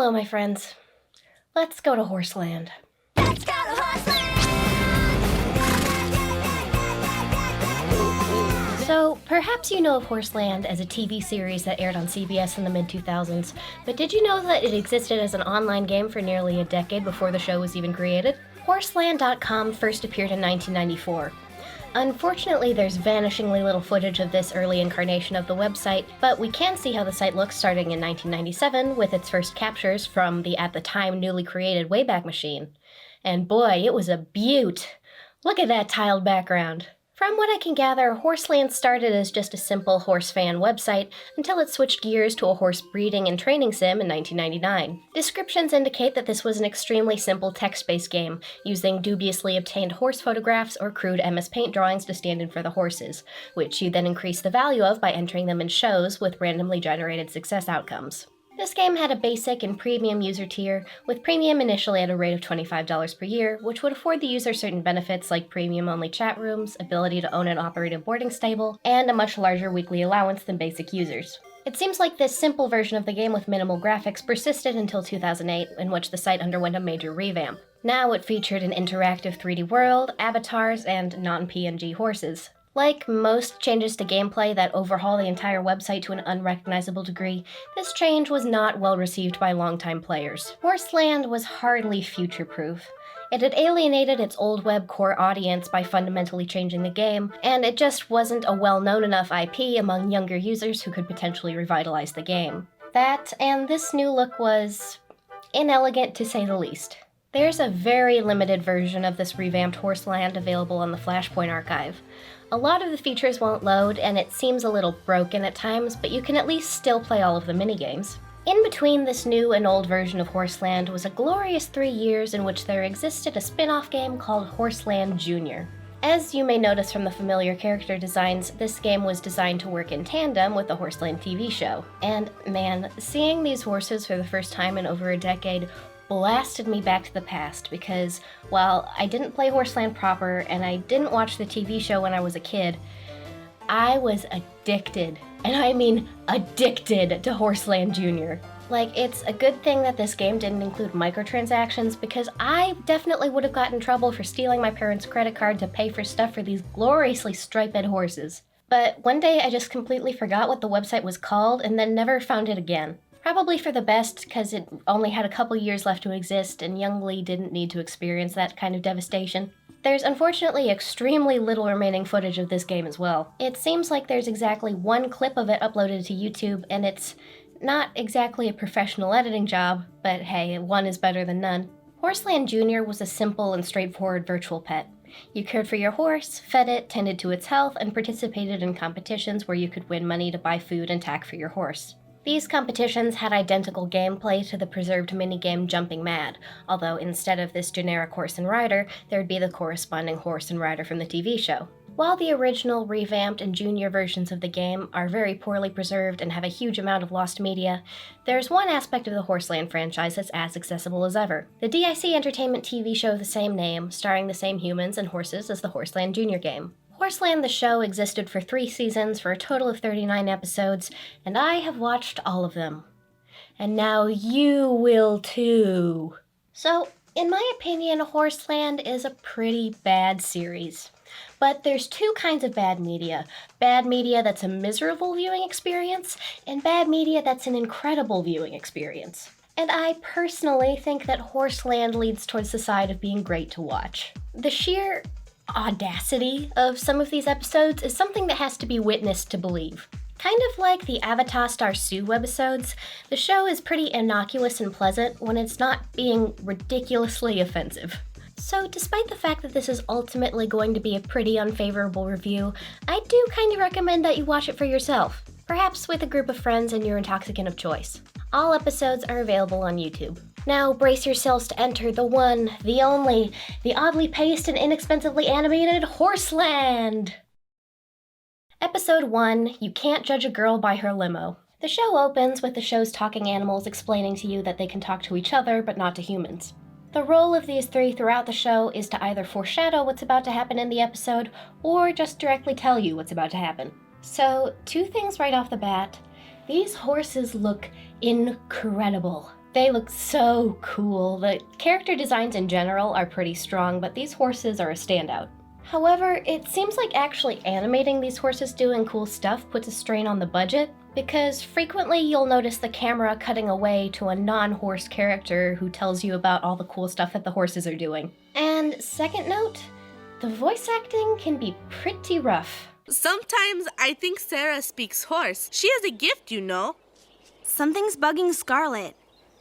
Hello, my friends. Let's go to Horseland. Let's go to Horseland! So, perhaps you know of Horseland as a TV series that aired on CBS in the mid-2000s, but did you know that it existed as an online game for nearly a decade before the show was even created? Horseland.com first appeared in 1994. Unfortunately, there's vanishingly little footage of this early incarnation of the website, but we can see how the site looks starting in 1997 with its first captures from the at the time newly created Wayback Machine. And boy, it was a beaut! Look at that tiled background! From what I can gather, Horseland started as just a simple horse fan website until it switched gears to a horse breeding and training sim in 1999. Descriptions indicate that this was an extremely simple text-based game, using dubiously obtained horse photographs or crude MS Paint drawings to stand in for the horses, which you then increase the value of by entering them in shows with randomly generated success outcomes. This game had a basic and premium user tier, with premium initially at a rate of $25 per year, which would afford the user certain benefits like premium-only chat rooms, ability to own and operate a boarding stable, and a much larger weekly allowance than basic users. It seems like this simple version of the game with minimal graphics persisted until 2008, in which the site underwent a major revamp. Now it featured an interactive 3D world, avatars, and non-PNG horses. Like most changes to gameplay that overhaul the entire website to an unrecognizable degree, this change was not well received by longtime players. Horseland was hardly future-proof. It had alienated its old web core audience by fundamentally changing the game, and it just wasn't a well-known enough IP among younger users who could potentially revitalize the game. That, and this new look was inelegant to say the least. There's a very limited version of this revamped Horseland available on the Flashpoint archive. A lot of the features won't load, and it seems a little broken at times, but you can at least still play all of the minigames. In between this new and old version of Horseland was a glorious 3 years in which there existed a spin-off game called Horseland Jr. As you may notice from the familiar character designs, this game was designed to work in tandem with the Horseland TV show. And man, seeing these horses for the first time in over a decade blasted me back to the past, because while I didn't play Horseland proper and I didn't watch the TV show when I was a kid, I was addicted, and I mean addicted, to Horseland Jr. Like, it's a good thing that this game didn't include microtransactions, because I definitely would have gotten in trouble for stealing my parents' credit card to pay for stuff for these gloriously striped horses. But one day I just completely forgot what the website was called and then never found it again. Probably for the best, because it only had a couple years left to exist, and young Lee didn't need to experience that kind of devastation. There's unfortunately extremely little remaining footage of this game as well. It seems like there's exactly one clip of it uploaded to YouTube, and it's not exactly a professional editing job, but hey, one is better than none. Horseland Jr. was a simple and straightforward virtual pet. You cared for your horse, fed it, tended to its health, and participated in competitions where you could win money to buy food and tack for your horse. These competitions had identical gameplay to the preserved minigame Jumping Mad, although instead of this generic horse and rider, there'd be the corresponding horse and rider from the TV show. While the original, revamped, and junior versions of the game are very poorly preserved and have a huge amount of lost media, there's one aspect of the Horseland franchise that's as accessible as ever. The DIC Entertainment TV show of the same name, starring the same humans and horses as the Horseland Jr. game. Horseland the show existed for 3 seasons for a total of 39 episodes, and I have watched all of them. And now you will too. So, in my opinion, Horseland is a pretty bad series. But there's 2 kinds of bad media. Bad media that's a miserable viewing experience, and bad media that's an incredible viewing experience. And I personally think that Horseland leads towards the side of being great to watch. The sheer audacity of some of these episodes is something that has to be witnessed to believe. Kind of like the Avatar Star Sue webisodes, the show is pretty innocuous and pleasant when it's not being ridiculously offensive. So despite the fact that this is ultimately going to be a pretty unfavorable review, I do kind of recommend that you watch it for yourself, perhaps with a group of friends and your intoxicant of choice. All episodes are available on YouTube. Now brace yourselves to enter the one, the only, the oddly paced and inexpensively animated Horseland! Episode 1, You Can't Judge a Girl by Her Limo. The show opens with the show's talking animals explaining to you that they can talk to each other, but not to humans. The role of these 3 throughout the show is to either foreshadow what's about to happen in the episode, or just directly tell you what's about to happen. So, 2 things right off the bat. These horses look incredible. They look so cool. The character designs in general are pretty strong, but these horses are a standout. However, it seems like actually animating these horses doing cool stuff puts a strain on the budget, because frequently you'll notice the camera cutting away to a non-horse character who tells you about all the cool stuff that the horses are doing. And second note, the voice acting can be pretty rough. Sometimes I think Sarah speaks horse. She has a gift, you know. Something's bugging Scarlet,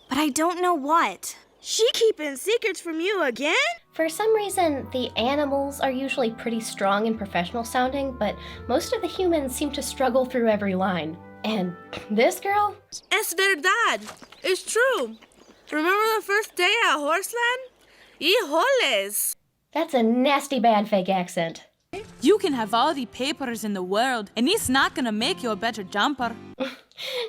but I don't know what. She keeping secrets from you again? For some reason, the animals are usually pretty strong and professional sounding, but most of the humans seem to struggle through every line. And this girl? Es verdad. It's true. Remember the first day at Horseland? Híjoles. That's a nasty bad fake accent. You can have all the papers in the world, and it's not gonna make you a better jumper.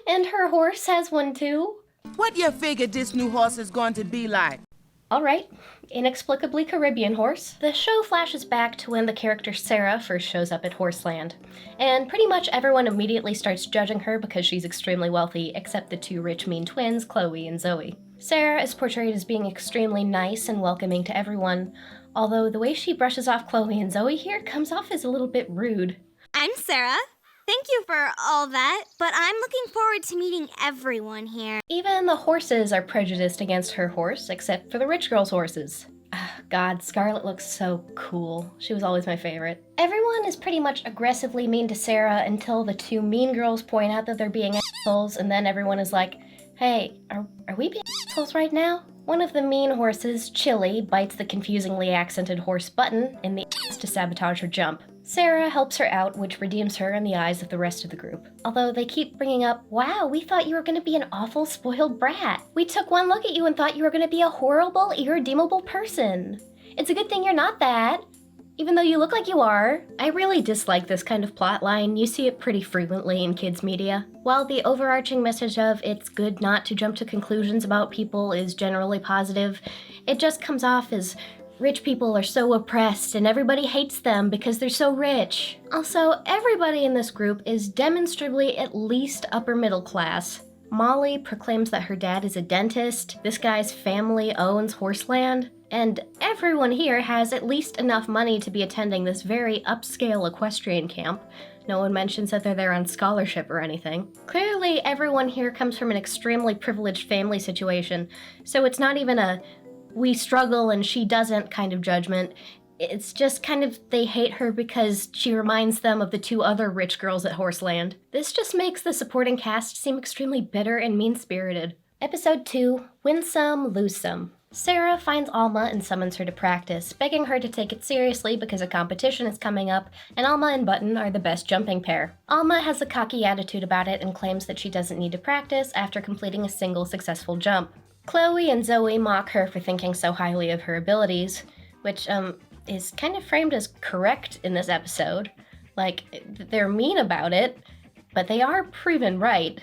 And her horse has one too? What you figured this new horse is going to be like? Alright, inexplicably Caribbean horse. The show flashes back to when the character Sarah first shows up at Horseland, and pretty much everyone immediately starts judging her because she's extremely wealthy, except the two rich mean twins, Chloe and Zoe. Sarah is portrayed as being extremely nice and welcoming to everyone, although the way she brushes off Chloe and Zoe here comes off as a little bit rude. I'm Sarah. Thank you for all that, but I'm looking forward to meeting everyone here. Even the horses are prejudiced against her horse, except for the rich girl's horses. God, Scarlet looks so cool. She was always my favorite. Everyone is pretty much aggressively mean to Sarah until the two mean girls point out that they're being assholes, and then everyone is like, hey, are we being assholes right now? One of the mean horses, Chili, bites the confusingly accented horse Button in the ass to sabotage her jump. Sarah helps her out, which redeems her in the eyes of the rest of the group. Although they keep bringing up, wow, we thought you were going to be an awful spoiled brat. We took one look at you and thought you were going to be a horrible, irredeemable person. It's a good thing you're not that, even though you look like you are. I really dislike this kind of plot line. You see it pretty frequently in kids' media. While the overarching message of it's good not to jump to conclusions about people is generally positive, it just comes off as rich people are so oppressed and everybody hates them because they're so rich. Also, everybody in this group is demonstrably at least upper middle class. Molly proclaims that her dad is a dentist, this guy's family owns Horseland, and everyone here has at least enough money to be attending this very upscale equestrian camp. No one mentions that they're there on scholarship or anything. Clearly, everyone here comes from an extremely privileged family situation, so it's not even a we struggle and she doesn't kind of judgment. It's just kind of they hate her because she reminds them of the two other rich girls at Horseland. This just makes the supporting cast seem extremely bitter and mean-spirited. Episode 2, Win Some, Lose Some. Sarah finds Alma and summons her to practice, begging her to take it seriously because a competition is coming up, and Alma and Button are the best jumping pair. Alma has a cocky attitude about it and claims that she doesn't need to practice after completing a single successful jump. Chloe and Zoe mock her for thinking so highly of her abilities, which, is kind of framed as correct in this episode. Like, they're mean about it, but they are proven right.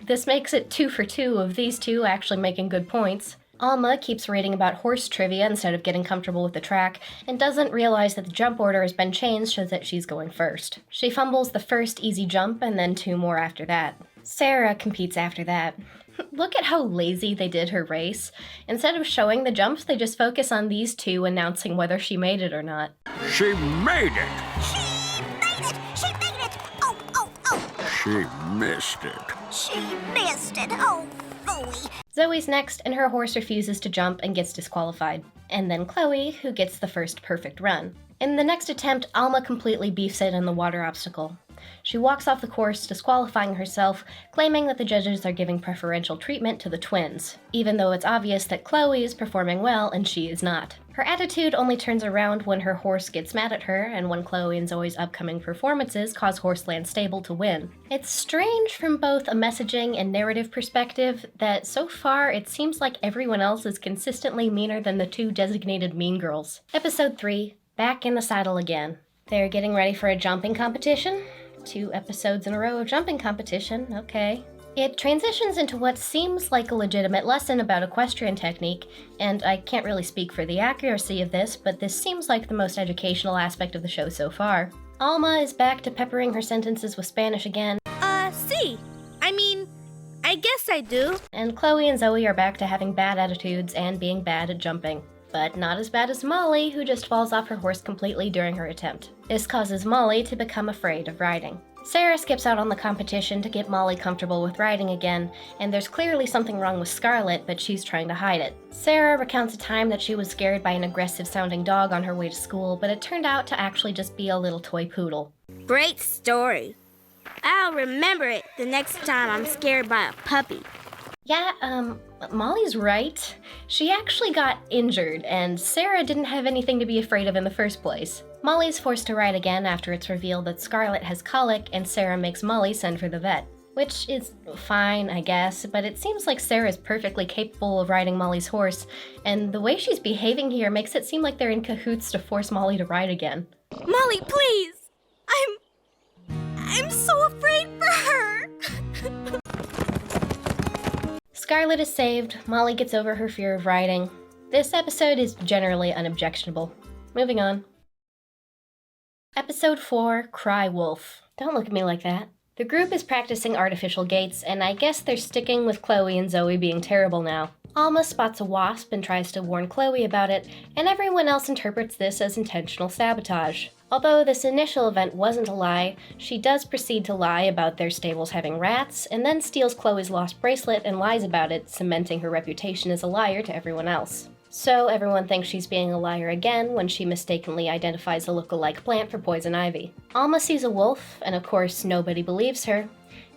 This makes it 2 for 2 of these two actually making good points. Alma keeps reading about horse trivia instead of getting comfortable with the track, and doesn't realize that the jump order has been changed so that she's going first. She fumbles the first easy jump and then 2 more after that. Sarah competes after that. Look at how lazy they did her race. Instead of showing the jumps, they just focus on these two announcing whether she made it or not. She made it! She made it! She made it! Oh, oh, oh! She missed it. She missed it! Oh, phooey! Zoe's next, and her horse refuses to jump and gets disqualified. And then Chloe, who gets the first perfect run. In the next attempt, Alma completely beefs it in the water obstacle. She walks off the course, disqualifying herself, claiming that the judges are giving preferential treatment to the twins, even though it's obvious that Chloe is performing well and she is not. Her attitude only turns around when her horse gets mad at her and when Chloe and Zoe's upcoming performances cause Horseland Stable to win. It's strange from both a messaging and narrative perspective that so far it seems like everyone else is consistently meaner than the two designated mean girls. Episode 3, Back in the Saddle Again. They're getting ready for a jumping competition. 2 episodes in a row of jumping competition, okay. It transitions into what seems like a legitimate lesson about equestrian technique, and I can't really speak for the accuracy of this, but this seems like the most educational aspect of the show so far. Alma is back to peppering her sentences with Spanish again. Sí. I mean, I I guess I do. And Chloe and Zoe are back to having bad attitudes and being bad at jumping. But not as bad as Molly, who just falls off her horse completely during her attempt. This causes Molly to become afraid of riding. Sarah skips out on the competition to get Molly comfortable with riding again, and there's clearly something wrong with Scarlett, but she's trying to hide it. Sarah recounts a time that she was scared by an aggressive-sounding dog on her way to school, but it turned out to actually just be a little toy poodle. Great story. I'll remember it the next time I'm scared by a puppy. Yeah, Molly's right. She actually got injured, and Sarah didn't have anything to be afraid of in the first place. Molly's forced to ride again after it's revealed that Scarlett has colic, and Sarah makes Molly send for the vet. Which is fine, I guess, but it seems like Sarah's perfectly capable of riding Molly's horse, and the way she's behaving here makes it seem like they're in cahoots to force Molly to ride again. Molly, please! I'm so afraid for her! Scarlett is saved, Molly gets over her fear of riding. This episode is generally unobjectionable. Moving on. Episode 4, Cry Wolf. Don't look at me like that. The group is practicing artificial gates, and I guess they're sticking with Chloe and Zoe being terrible now. Alma spots a wasp and tries to warn Chloe about it, and everyone else interprets this as intentional sabotage. Although this initial event wasn't a lie, she does proceed to lie about their stables having rats, and then steals Chloe's lost bracelet and lies about it, cementing her reputation as a liar to everyone else. So everyone thinks she's being a liar again when she mistakenly identifies a look-alike plant for poison ivy. Alma sees a wolf, and of course nobody believes her.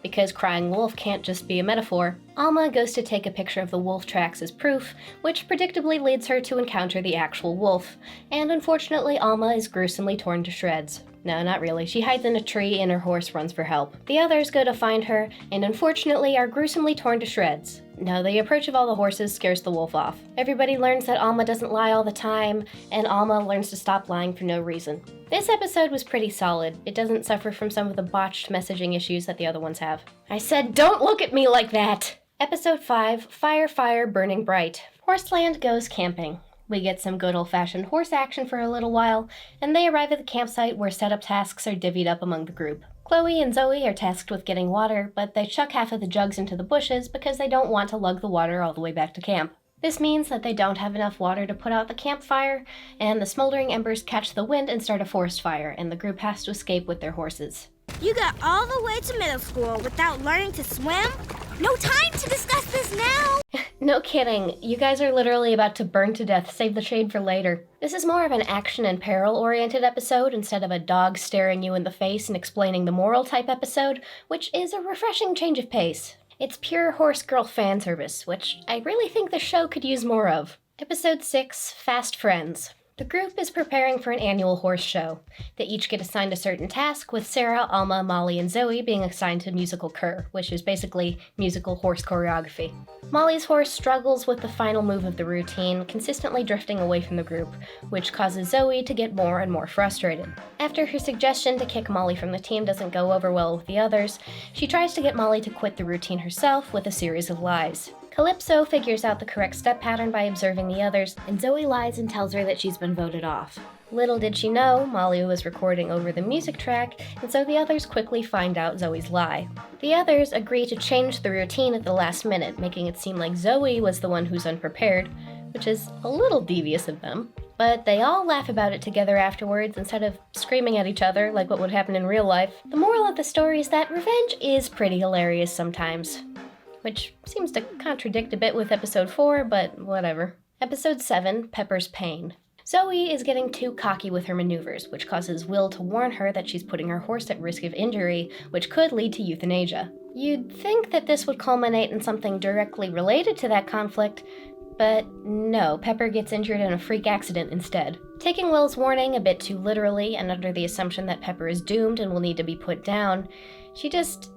Because crying wolf can't just be a metaphor, Alma goes to take a picture of the wolf tracks as proof, which predictably leads her to encounter the actual wolf, and unfortunately Alma is gruesomely torn to shreds. No, not really. She hides in a tree and her horse runs for help. The others go to find her, and unfortunately are gruesomely torn to shreds. No, the approach of all the horses scares the wolf off. Everybody learns that Alma doesn't lie all the time, and Alma learns to stop lying for no reason. This episode was pretty solid. It doesn't suffer from some of the botched messaging issues that the other ones have. I said, don't look at me like that! Episode 5, Fire, Fire, Burning Bright. Horseland goes camping. We get some good old-fashioned horse action for a little while, and they arrive at the campsite where setup tasks are divvied up among the group. Chloe and Zoe are tasked with getting water, but they chuck half of the jugs into the bushes because they don't want to lug the water all the way back to camp. This means that they don't have enough water to put out the campfire, and the smoldering embers catch the wind and start a forest fire, and the group has to escape with their horses. You got all the way to middle school without learning to swim? No time to discuss this now! No kidding, you guys are literally about to burn to death, save the shade for later. This is more of an action and peril-oriented episode instead of a dog staring you in the face and explaining the moral type episode, which is a refreshing change of pace. It's pure horse girl fan service, which I really think the show could use more of. Episode 6, Fast Friends. The group is preparing for an annual horse show. They each get assigned a certain task, with Sarah, Alma, Molly, and Zoe being assigned to musical cur, which is basically musical horse choreography. Molly's horse struggles with the final move of the routine, consistently drifting away from the group, which causes Zoe to get more and more frustrated. After her suggestion to kick Molly from the team doesn't go over well with the others, she tries to get Molly to quit the routine herself with a series of lies. Calypso figures out the correct step pattern by observing the others, and Zoe lies and tells her that she's been voted off. Little did she know, Molly was recording over the music track, and so the others quickly find out Zoe's lie. The others agree to change the routine at the last minute, making it seem like Zoe was the one who's unprepared, which is a little devious of them. But they all laugh about it together afterwards instead of screaming at each other like what would happen in real life. The moral of the story is that revenge is pretty hilarious sometimes. Which seems to contradict a bit with episode 4, but whatever. Episode 7, Pepper's Pain. Zoe is getting too cocky with her maneuvers, which causes Will to warn her that she's putting her horse at risk of injury, which could lead to euthanasia. You'd think that this would culminate in something directly related to that conflict, but no, Pepper gets injured in a freak accident instead. Taking Will's warning a bit too literally, and under the assumption that Pepper is doomed and will need to be put down, she just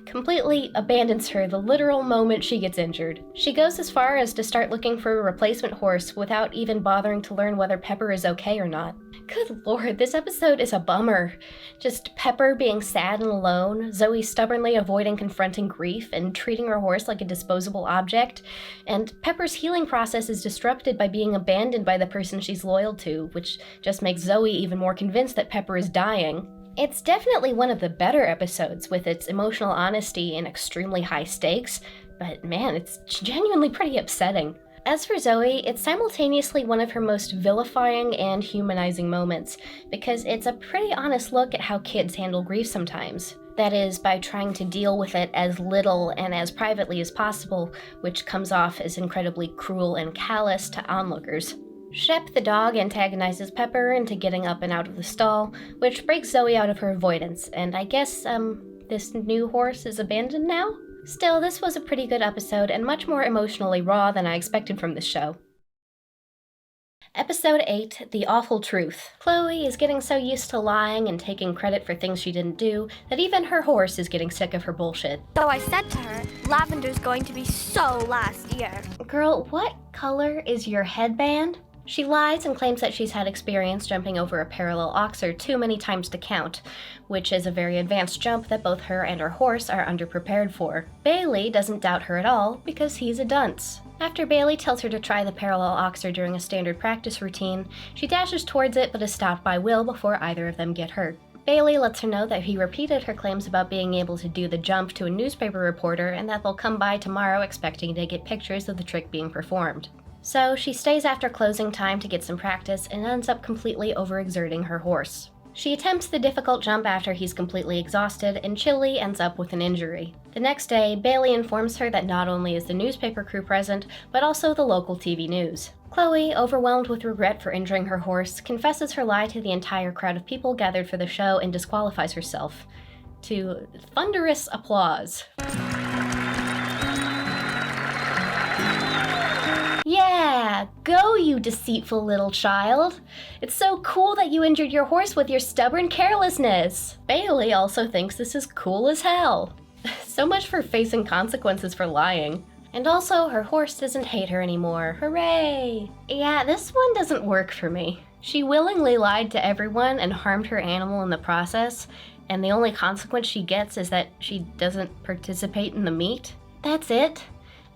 completely abandons her the literal moment she gets injured. She goes as far as to start looking for a replacement horse without even bothering to learn whether Pepper is okay or not. Good lord, this episode is a bummer. Just Pepper being sad and alone, Zoe stubbornly avoiding confronting grief and treating her horse like a disposable object, and Pepper's healing process is disrupted by being abandoned by the person she's loyal to, which just makes Zoe even more convinced that Pepper is dying. It's definitely one of the better episodes with its emotional honesty and extremely high stakes, but man, it's genuinely pretty upsetting. As for Zoe, it's simultaneously one of her most vilifying and humanizing moments, because it's a pretty honest look at how kids handle grief sometimes. That is, by trying to deal with it as little and as privately as possible, which comes off as incredibly cruel and callous to onlookers. Shep the dog antagonizes Pepper into getting up and out of the stall, which breaks Zoe out of her avoidance, and I guess, this new horse is abandoned now? Still, this was a pretty good episode and much more emotionally raw than I expected from this show. Episode 8, The Awful Truth. Chloe is getting so used to lying and taking credit for things she didn't do that even her horse is getting sick of her bullshit. So I said to her, lavender's going to be so last year. Girl, what color is your headband? She lies and claims that she's had experience jumping over a parallel oxer too many times to count, which is a very advanced jump that both her and her horse are underprepared for. Bailey doesn't doubt her at all because he's a dunce. After Bailey tells her to try the parallel oxer during a standard practice routine, she dashes towards it but is stopped by Will before either of them get hurt. Bailey lets her know that he repeated her claims about being able to do the jump to a newspaper reporter and that they'll come by tomorrow expecting to get pictures of the trick being performed. So she stays after closing time to get some practice and ends up completely overexerting her horse. She attempts the difficult jump after he's completely exhausted, and Chili ends up with an injury. The next day, Bailey informs her that not only is the newspaper crew present, but also the local TV news. Chloe, overwhelmed with regret for injuring her horse, confesses her lie to the entire crowd of people gathered for the show and disqualifies herself. To thunderous applause. Yeah, go you deceitful little child. It's so cool that you injured your horse with your stubborn carelessness. Bailey also thinks this is cool as hell. So much for facing consequences for lying. And also, her horse doesn't hate her anymore. Hooray! Yeah, this one doesn't work for me. She willingly lied to everyone and harmed her animal in the process, and the only consequence she gets is that she doesn't participate in the meet. That's it.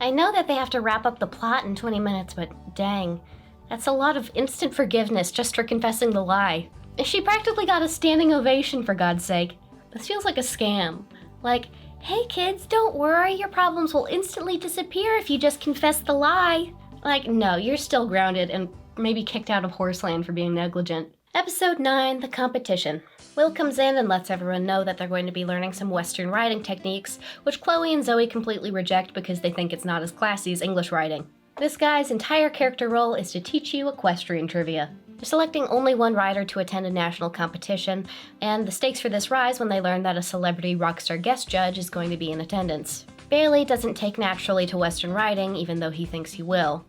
I know that they have to wrap up the plot in 20 minutes, but dang, that's a lot of instant forgiveness just for confessing the lie. She practically got a standing ovation, for God's sake. This feels like a scam. Like, hey kids, don't worry, your problems will instantly disappear if you just confess the lie. Like, no, you're still grounded and maybe kicked out of Horseland for being negligent. Episode 9, The Competition. Will comes in and lets everyone know that they're going to be learning some Western riding techniques, which Chloe and Zoe completely reject because they think it's not as classy as English riding. This guy's entire character role is to teach you equestrian trivia. They're selecting only one rider to attend a national competition, and the stakes for this rise when they learn that a celebrity rockstar guest judge is going to be in attendance. Bailey doesn't take naturally to Western riding, even though he thinks he will.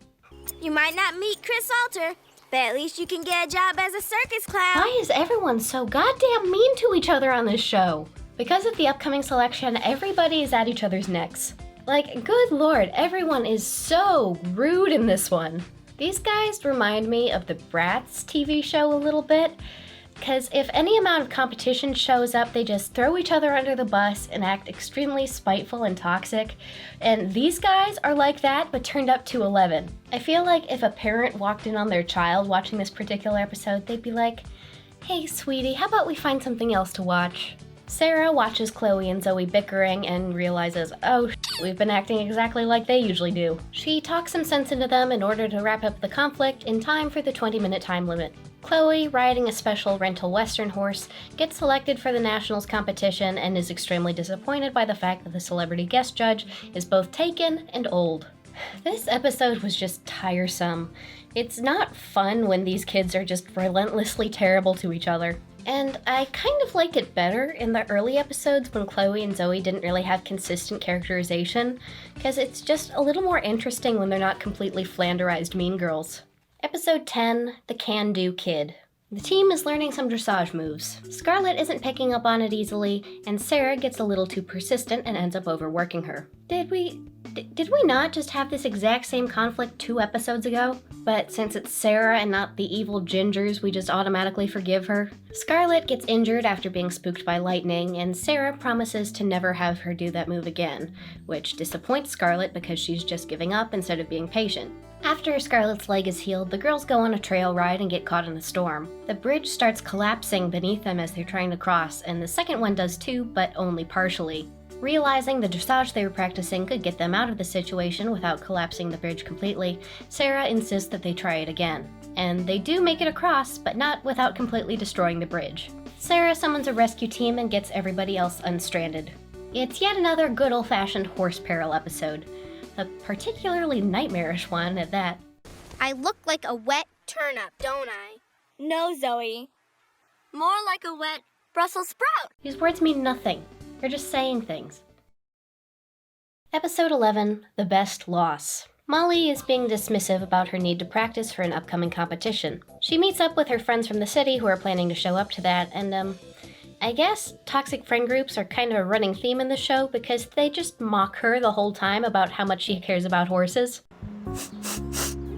You might not meet Chris Alter, but at least you can get a job as a circus clown. Why is everyone so goddamn mean to each other on this show? Because of the upcoming selection, everybody is at each other's necks. Like, good lord, everyone is so rude in this one. These guys remind me of the Bratz TV show a little bit, because if any amount of competition shows up, they just throw each other under the bus and act extremely spiteful and toxic, and these guys are like that, but turned up to 11. I feel like if a parent walked in on their child watching this particular episode, they'd be like, hey sweetie, how about we find something else to watch? Sarah watches Chloe and Zoe bickering and realizes, oh, we've been acting exactly like they usually do. She talks some sense into them in order to wrap up the conflict in time for the 20-minute time limit. Chloe, riding a special rental Western horse, gets selected for the Nationals competition and is extremely disappointed by the fact that the celebrity guest judge is both taken and old. This episode was just tiresome. It's not fun when these kids are just relentlessly terrible to each other. And I kind of liked it better in the early episodes when Chloe and Zoe didn't really have consistent characterization, because it's just a little more interesting when they're not completely flanderized mean girls. Episode 10, The Can-Do Kid. The team is learning some dressage moves. Scarlett isn't picking up on it easily, and Sarah gets a little too persistent and ends up overworking her. Did we not just have this exact same conflict 2 episodes ago? But since it's Sarah and not the evil gingers, we just automatically forgive her. Scarlet gets injured after being spooked by lightning, and Sarah promises to never have her do that move again, which disappoints Scarlet because she's just giving up instead of being patient. After Scarlet's leg is healed, the girls go on a trail ride and get caught in a storm. The bridge starts collapsing beneath them as they're trying to cross, and the second one does too, but only partially. Realizing the dressage they were practicing could get them out of the situation without collapsing the bridge completely, Sarah insists that they try it again. And they do make it across, but not without completely destroying the bridge. Sarah summons a rescue team and gets everybody else unstranded. It's yet another good old-fashioned Horse Peril episode. A particularly nightmarish one at that. I look like a wet turnip, don't I? No, Zoe. More like a wet Brussels sprout. These words mean nothing. You're just saying things. Episode 11, The Best Loss. Molly is being dismissive about her need to practice for an upcoming competition. She meets up with her friends from the city who are planning to show up to that, and I guess toxic friend groups are kind of a running theme in the show because they just mock her the whole time about how much she cares about horses.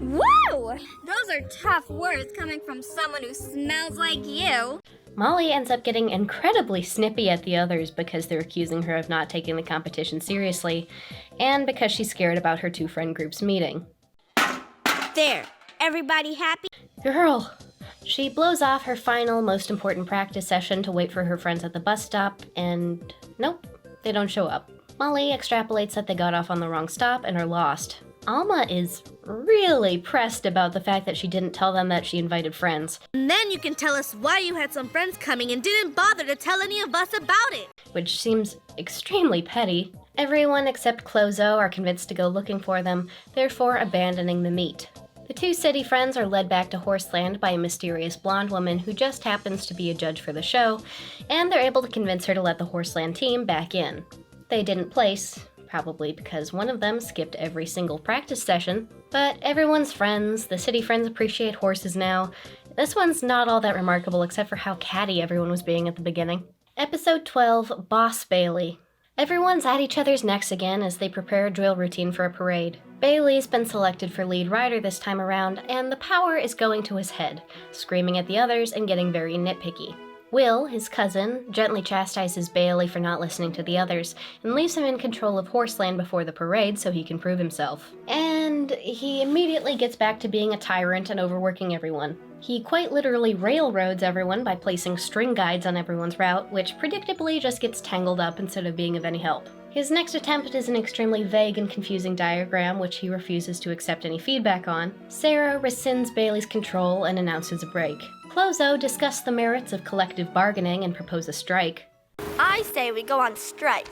Woo! Those are tough words coming from someone who smells like you. Molly ends up getting incredibly snippy at the others because they're accusing her of not taking the competition seriously, and because she's scared about her two friend groups meeting. There. Everybody happy? Girl! She blows off her final, most important practice session to wait for her friends at the bus stop, and nope, they don't show up. Molly extrapolates that they got off on the wrong stop and are lost. Alma is really pressed about the fact that she didn't tell them that she invited friends. And then you can tell us why you had some friends coming and didn't bother to tell any of us about it. Which seems extremely petty. Everyone except Clozo are convinced to go looking for them, therefore abandoning the meet. The two city friends are led back to Horseland by a mysterious blonde woman who just happens to be a judge for the show, and they're able to convince her to let the Horseland team back in. They didn't place, probably because one of them skipped every single practice session, but everyone's friends, the city friends appreciate horses now. This one's not all that remarkable except for how catty everyone was being at the beginning. Episode 12, Boss Bailey. Everyone's at each other's necks again as they prepare a drill routine for a parade. Bailey's been selected for lead rider this time around, and the power is going to his head, screaming at the others and getting very nitpicky. Will, his cousin, gently chastises Bailey for not listening to the others, and leaves him in control of Horseland before the parade so he can prove himself. And he immediately gets back to being a tyrant and overworking everyone. He quite literally railroads everyone by placing string guides on everyone's route, which predictably just gets tangled up instead of being of any help. His next attempt is an extremely vague and confusing diagram, which he refuses to accept any feedback on. Sarah rescinds Bailey's control and announces a break. Clozo discuss the merits of collective bargaining and propose a strike. I say we go on strike.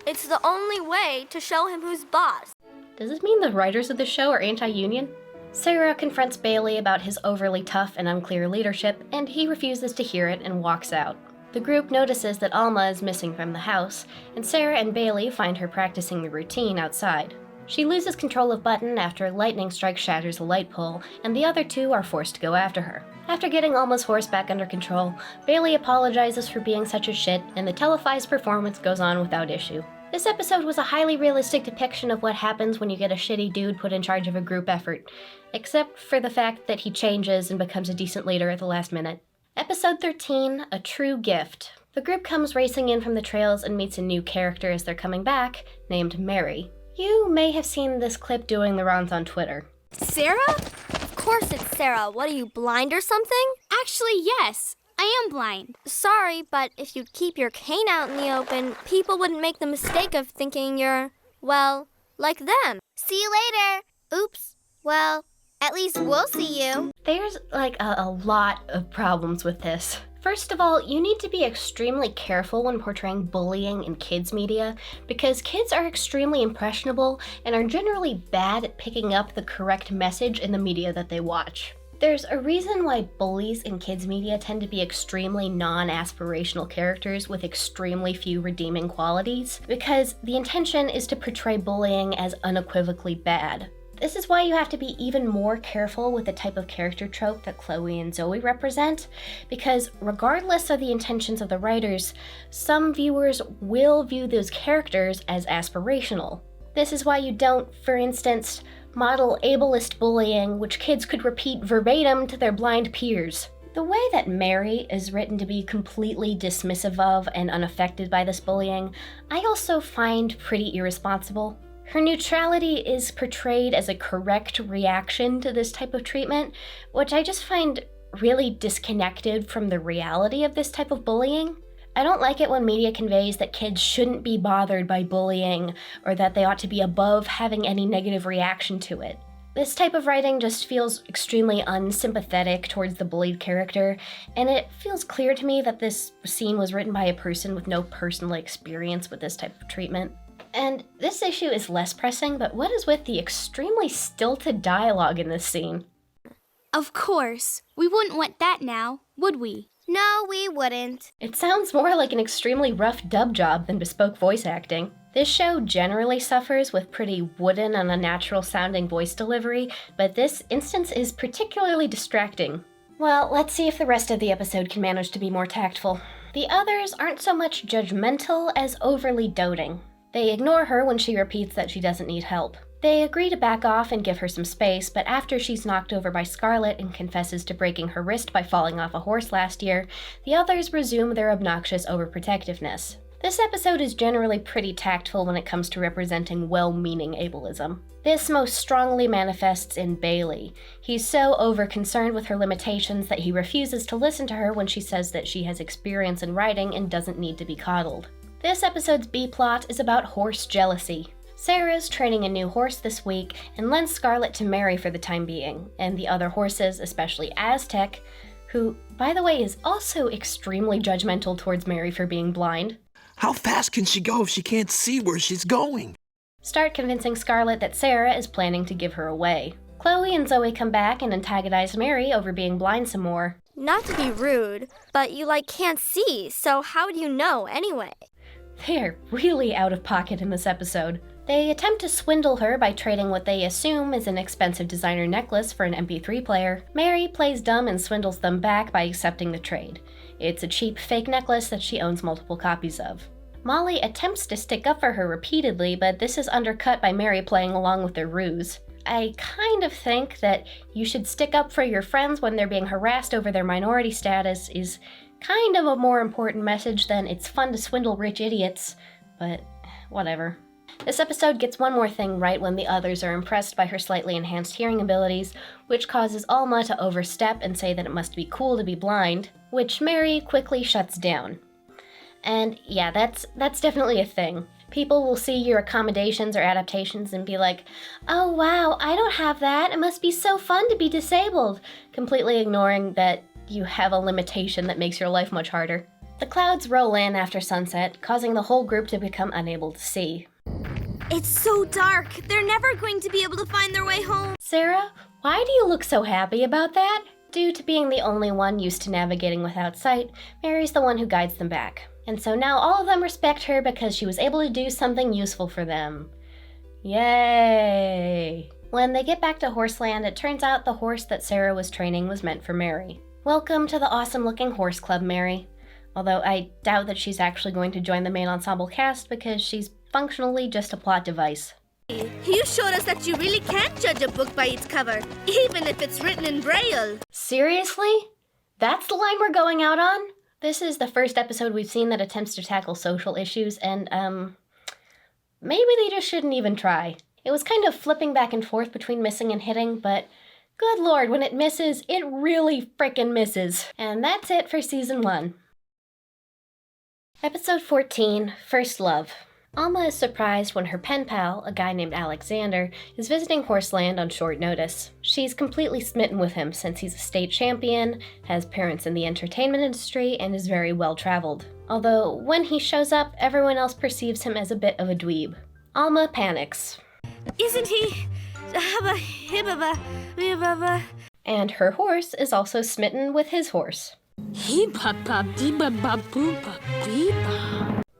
It's the only way to show him who's boss. Does this mean the writers of the show are anti-union? Sarah confronts Bailey about his overly tough and unclear leadership, and he refuses to hear it and walks out. The group notices that Alma is missing from the house, and Sarah and Bailey find her practicing the routine outside. She loses control of Button after a lightning strike shatters a light pole, and the other two are forced to go after her. After getting Alma's horse back under control, Bailey apologizes for being such a shit, and the televised performance goes on without issue. This episode was a highly realistic depiction of what happens when you get a shitty dude put in charge of a group effort, except for the fact that he changes and becomes a decent leader at the last minute. Episode 13, A True Gift. The group comes racing in from the trails and meets a new character as they're coming back, named Mary. You may have seen this clip doing the rounds on Twitter. Sarah? Of course it's Sarah. What, are you blind or something? Actually, yes. I am blind. Sorry, but if you'd keep your cane out in the open, people wouldn't make the mistake of thinking you're, well, like them. See you later. Oops. Well, at least we'll see you. There's a lot of problems with this. First of all, you need to be extremely careful when portraying bullying in kids media because kids are extremely impressionable and are generally bad at picking up the correct message in the media that they watch. There's a reason why bullies in kids media tend to be extremely non-aspirational characters with extremely few redeeming qualities, because the intention is to portray bullying as unequivocally bad. This is why you have to be even more careful with the type of character trope that Chloe and Zoe represent, because regardless of the intentions of the writers, some viewers will view those characters as aspirational. This is why you don't, for instance, model ableist bullying, which kids could repeat verbatim to their blind peers. The way that Mary is written to be completely dismissive of and unaffected by this bullying, I also find pretty irresponsible. Her neutrality is portrayed as a correct reaction to this type of treatment, which I just find really disconnected from the reality of this type of bullying. I don't like it when media conveys that kids shouldn't be bothered by bullying or that they ought to be above having any negative reaction to it. This type of writing just feels extremely unsympathetic towards the bullied character, and it feels clear to me that this scene was written by a person with no personal experience with this type of treatment. And this issue is less pressing, but what is with the extremely stilted dialogue in this scene? Of course. We wouldn't want that now, would we? No, we wouldn't. It sounds more like an extremely rough dub job than bespoke voice acting. This show generally suffers with pretty wooden and unnatural sounding voice delivery, but this instance is particularly distracting. Well, let's see if the rest of the episode can manage to be more tactful. The others aren't so much judgmental as overly doting. They ignore her when she repeats that she doesn't need help. They agree to back off and give her some space, but after she's knocked over by Scarlet and confesses to breaking her wrist by falling off a horse last year, the others resume their obnoxious overprotectiveness. This episode is generally pretty tactful when it comes to representing well-meaning ableism. This most strongly manifests in Bailey. He's so over-concerned with her limitations that he refuses to listen to her when she says that she has experience in riding and doesn't need to be coddled. This episode's B-plot is about horse jealousy. Sarah's training a new horse this week and lends Scarlet to Mary for the time being, and the other horses, especially Aztec, who, by the way, is also extremely judgmental towards Mary for being blind. How fast can she go if she can't see where she's going? Start convincing Scarlet that Sarah is planning to give her away. Chloe and Zoe come back and antagonize Mary over being blind some more. Not to be rude, but you can't see, so how do you know anyway? They're really out of pocket in this episode. They attempt to swindle her by trading what they assume is an expensive designer necklace for an MP3 player. Mary plays dumb and swindles them back by accepting the trade. It's a cheap fake necklace that she owns multiple copies of. Molly attempts to stick up for her repeatedly, but this is undercut by Mary playing along with their ruse. I kind of think that you should stick up for your friends when they're being harassed over their minority status is kind of a more important message than it's fun to swindle rich idiots, but whatever. This episode gets one more thing right when the others are impressed by her slightly enhanced hearing abilities, which causes Alma to overstep and say that it must be cool to be blind, which Mary quickly shuts down. And yeah, that's definitely a thing. People will see your accommodations or adaptations and be like, oh wow, I don't have that, it must be so fun to be disabled, completely ignoring that you have a limitation that makes your life much harder. The clouds roll in after sunset, causing the whole group to become unable to see. It's so dark. They're never going to be able to find their way home. Sarah, why do you look so happy about that? Due to being the only one used to navigating without sight, Mary's the one who guides them back. And so now all of them respect her because she was able to do something useful for them. Yay! When they get back to Horseland, it turns out the horse that Sarah was training was meant for Mary. Welcome to the awesome-looking horse club, Mary. Although I doubt that she's actually going to join the main ensemble cast because she's functionally just a plot device. You showed us that you really can't judge a book by its cover, even if it's written in Braille. Seriously? That's the line we're going out on? This is the first episode we've seen that attempts to tackle social issues, and, maybe they just shouldn't even try. It was kind of flipping back and forth between missing and hitting, but good lord, when it misses, it really frickin' misses. And that's it for Season 1. Episode 14, First Love. Alma is surprised when her pen pal, a guy named Alexander, is visiting Horseland on short notice. She's completely smitten with him since he's a state champion, has parents in the entertainment industry, and is very well-traveled. Although, when he shows up, everyone else perceives him as a bit of a dweeb. Alma panics. Isn't he? And her horse is also smitten with his horse.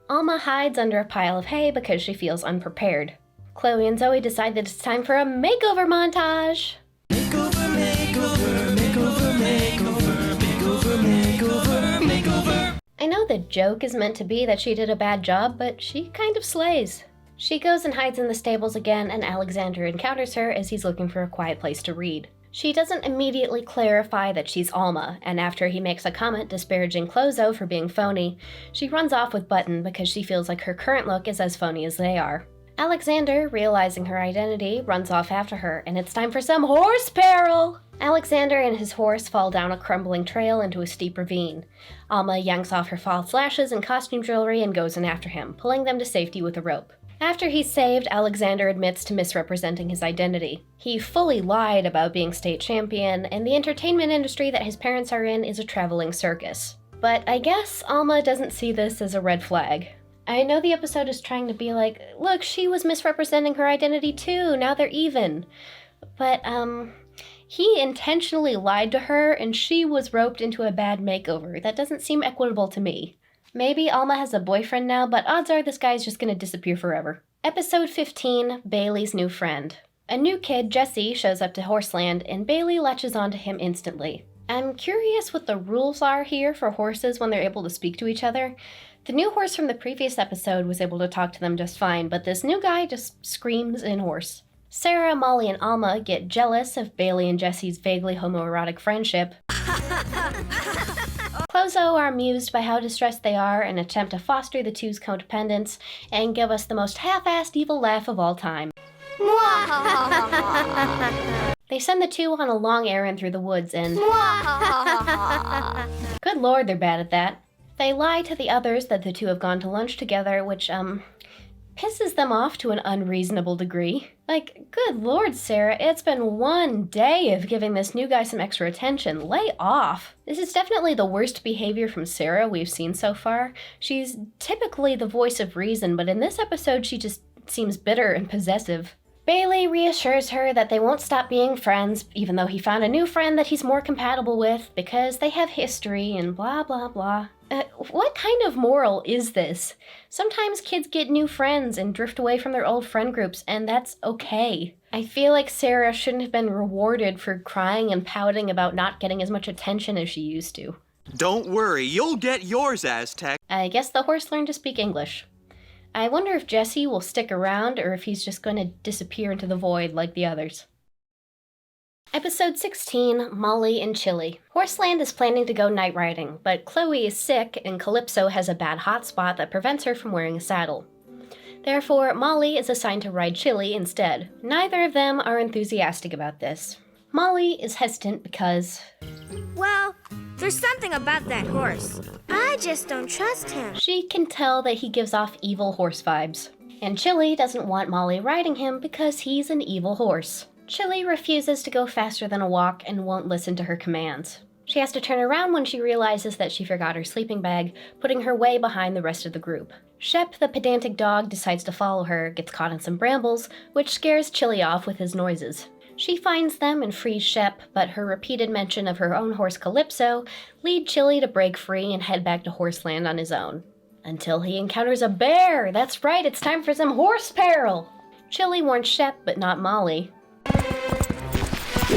Alma hides under a pile of hay because she feels unprepared. Chloe and Zoe decide that it's time for a makeover montage. Makeover, makeover, makeover, makeover, makeover, makeover, makeover. I know the joke is meant to be that she did a bad job, but she kind of slays. She goes and hides in the stables again, and Alexander encounters her as he's looking for a quiet place to read. She doesn't immediately clarify that she's Alma, and after he makes a comment disparaging Clozo for being phony, she runs off with Button because she feels like her current look is as phony as they are. Alexander, realizing her identity, runs off after her, and it's time for some Horse Peril! Alexander and his horse fall down a crumbling trail into a steep ravine. Alma yanks off her false lashes and costume jewelry and goes in after him, pulling them to safety with a rope. After he's saved, Alexander admits to misrepresenting his identity. He fully lied about being state champion, and the entertainment industry that his parents are in is a traveling circus. But I guess Alma doesn't see this as a red flag. I know the episode is trying to be like, look, she was misrepresenting her identity too, now they're even. But, he intentionally lied to her and she was roped into a bad makeover. That doesn't seem equitable to me. Maybe Alma has a boyfriend now, but odds are this guy's just gonna disappear forever. Episode 15, Bailey's New Friend. A new kid, Jesse, shows up to Horseland and Bailey latches onto him instantly. I'm curious what the rules are here for horses when they're able to speak to each other. The new horse from the previous episode was able to talk to them just fine, but this new guy just screams in horse. Sarah, Molly, and Alma get jealous of Bailey and Jesse's vaguely homoerotic friendship. Clozo are amused by how distressed they are and attempt to foster the two's codependence and give us the most half-assed evil laugh of all time. They send the two on a long errand through the woods and... Good lord, they're bad at that. They lie to the others that the two have gone to lunch together, which, pisses them off to an unreasonable degree. Like, good lord, Sarah, it's been one day of giving this new guy some extra attention. Lay off. This is definitely the worst behavior from Sarah we've seen so far. She's typically the voice of reason, but in this episode she just seems bitter and possessive. Bailey reassures her that they won't stop being friends, even though he found a new friend that he's more compatible with, because they have history and blah blah blah. What kind of moral is this? Sometimes kids get new friends and drift away from their old friend groups, and that's okay. I feel like Sarah shouldn't have been rewarded for crying and pouting about not getting as much attention as she used to. Don't worry, you'll get yours, Aztec. I guess the horse learned to speak English. I wonder if Jesse will stick around or if he's just going to disappear into the void like the others. Episode 16, Molly and Chili. Horseland is planning to go night riding, but Chloe is sick and Calypso has a bad hotspot that prevents her from wearing a saddle. Therefore, Molly is assigned to ride Chili instead. Neither of them are enthusiastic about this. Molly is hesitant because... Well, there's something about that horse. I just don't trust him. She can tell that he gives off evil horse vibes. And Chili doesn't want Molly riding him because he's an evil horse. Chili refuses to go faster than a walk and won't listen to her commands. She has to turn around when she realizes that she forgot her sleeping bag, putting her way behind the rest of the group. Shep, the pedantic dog, decides to follow her, gets caught in some brambles, which scares Chili off with his noises. She finds them and frees Shep, but her repeated mention of her own horse Calypso lead Chili to break free and head back to Horseland on his own. Until he encounters a bear! That's right, it's time for some Horse Peril! Chili warns Shep, but not Molly.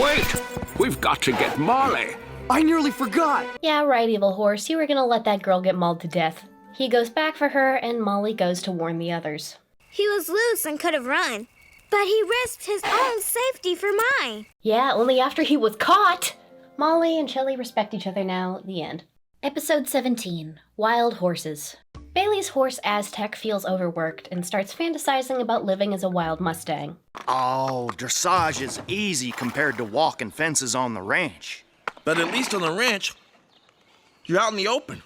Wait! We've got to get Molly! I nearly forgot! Yeah, right, evil horse. You were gonna let that girl get mauled to death. He goes back for her, and Molly goes to warn the others. He was loose and could have run, but he risked his own safety for mine. Yeah, only after he was caught! Molly and Chili respect each other now. The end. Episode 17, Wild Horses. Bailey's horse Aztec feels overworked and starts fantasizing about living as a wild Mustang. Oh, dressage is easy compared to walking fences on the ranch. But at least on the ranch, you're out in the open.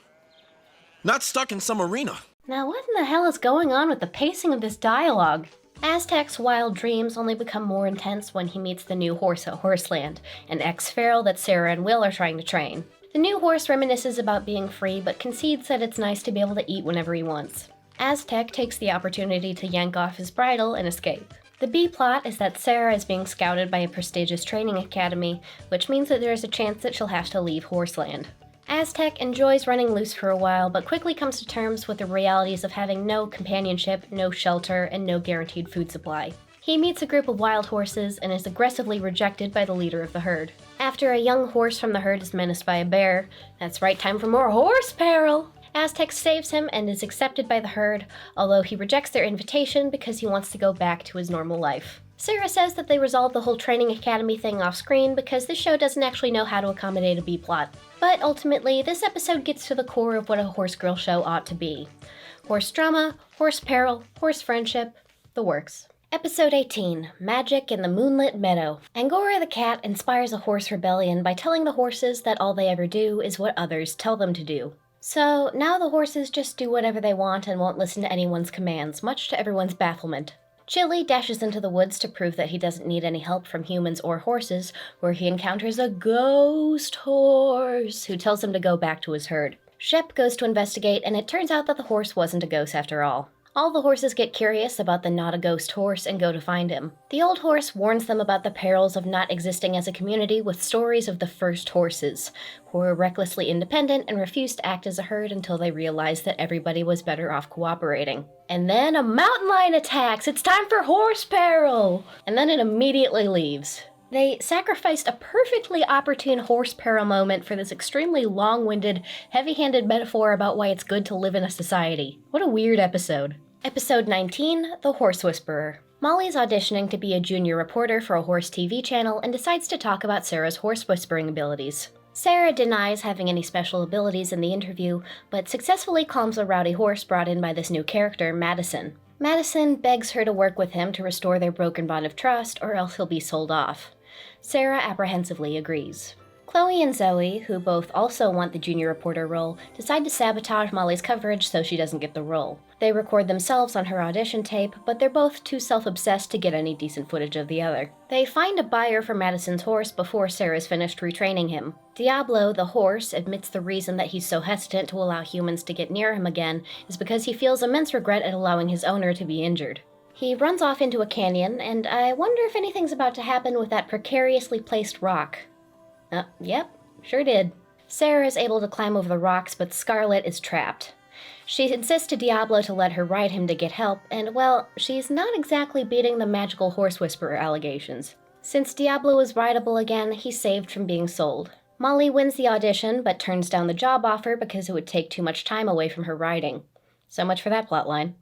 Not stuck in some arena. Now what in the hell is going on with the pacing of this dialogue? Aztec's wild dreams only become more intense when he meets the new horse at Horseland, an ex-feral that Sarah and Will are trying to train. The new horse reminisces about being free, but concedes that it's nice to be able to eat whenever he wants. Aztec takes the opportunity to yank off his bridle and escape. The B-plot is that Sarah is being scouted by a prestigious training academy, which means that there is a chance that she'll have to leave Horseland. Aztec enjoys running loose for a while, but quickly comes to terms with the realities of having no companionship, no shelter, and no guaranteed food supply. He meets a group of wild horses and is aggressively rejected by the leader of the herd. After a young horse from the herd is menaced by a bear, that's right, time for more Horse Peril! Aztec saves him and is accepted by the herd, although he rejects their invitation because he wants to go back to his normal life. Sarah says that they resolved the whole training academy thing off screen because this show doesn't actually know how to accommodate a B-plot. But ultimately, this episode gets to the core of what a horse girl show ought to be. Horse drama, horse peril, horse friendship, the works. Episode 18, Magic in the Moonlit Meadow. Angora the cat inspires a horse rebellion by telling the horses that all they ever do is what others tell them to do. So now the horses just do whatever they want and won't listen to anyone's commands, much to everyone's bafflement. Chili dashes into the woods to prove that he doesn't need any help from humans or horses, where he encounters a ghost horse who tells him to go back to his herd. Shep goes to investigate, and it turns out that the horse wasn't a ghost after all. All the horses get curious about the not-a-ghost horse and go to find him. The old horse warns them about the perils of not existing as a community with stories of the first horses, who were recklessly independent and refused to act as a herd until they realized that everybody was better off cooperating. And then a mountain lion attacks! It's time for Horse Peril! And then it immediately leaves. They sacrificed a perfectly opportune horse peril moment for this extremely long-winded, heavy-handed metaphor about why it's good to live in a society. What a weird episode. Episode 19, The Horse Whisperer. Molly's auditioning to be a junior reporter for a horse TV channel and decides to talk about Sarah's horse whispering abilities. Sarah denies having any special abilities in the interview, but successfully calms a rowdy horse brought in by this new character, Madison. Madison begs her to work with him to restore their broken bond of trust, or else he'll be sold off. Sarah apprehensively agrees. Chloe and Zoe, who both also want the junior reporter role, decide to sabotage Molly's coverage so she doesn't get the role. They record themselves on her audition tape, but they're both too self-obsessed to get any decent footage of the other. They find a buyer for Madison's horse before Sarah's finished retraining him. Diablo, the horse, admits the reason that he's so hesitant to allow humans to get near him again is because he feels immense regret at allowing his owner to be injured. He runs off into a canyon, and I wonder if anything's about to happen with that precariously placed rock. Yep, sure did. Sarah is able to climb over the rocks, but Scarlet is trapped. She insists to Diablo to let her ride him to get help, and well, she's not exactly beating the magical horse whisperer allegations. Since Diablo is rideable again, he's saved from being sold. Molly wins the audition, but turns down the job offer because it would take too much time away from her riding. So much for that plotline.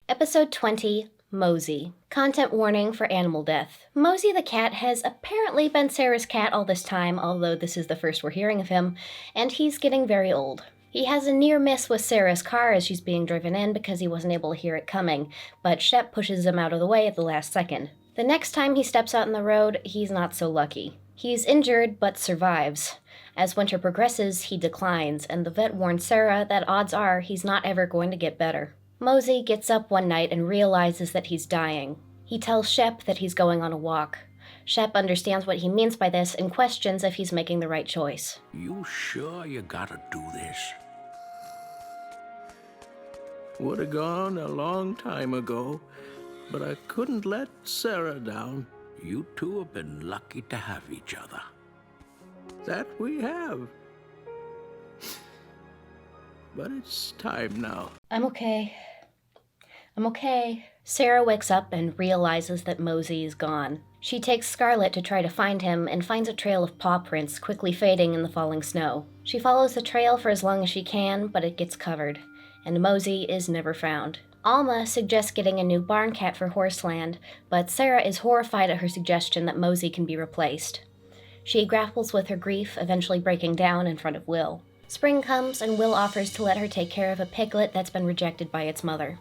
Episode 20, Mosey. Content warning for animal death. Mosey the cat has apparently been Sarah's cat all this time, although this is the first we're hearing of him, and he's getting very old. He has a near miss with Sarah's car as she's being driven in because he wasn't able to hear it coming, but Shep pushes him out of the way at the last second. The next time he steps out on the road, he's not so lucky. He's injured, but survives. As winter progresses, he declines, and the vet warns Sarah that odds are he's not ever going to get better. Mosey gets up one night and realizes that he's dying. He tells Shep that he's going on a walk. Shep understands what he means by this and questions if he's making the right choice. You sure you gotta do this? Would have gone a long time ago, but I couldn't let Sarah down. You two have been lucky to have each other. That we have. But it's time now. I'm okay. Sarah wakes up and realizes that Mosey is gone. She takes Scarlet to try to find him and finds a trail of paw prints quickly fading in the falling snow. She follows the trail for as long as she can, but it gets covered, and Mosey is never found. Alma suggests getting a new barn cat for Horseland, but Sarah is horrified at her suggestion that Mosey can be replaced. She grapples with her grief, eventually breaking down in front of Will. Spring comes, and Will offers to let her take care of a piglet that's been rejected by its mother.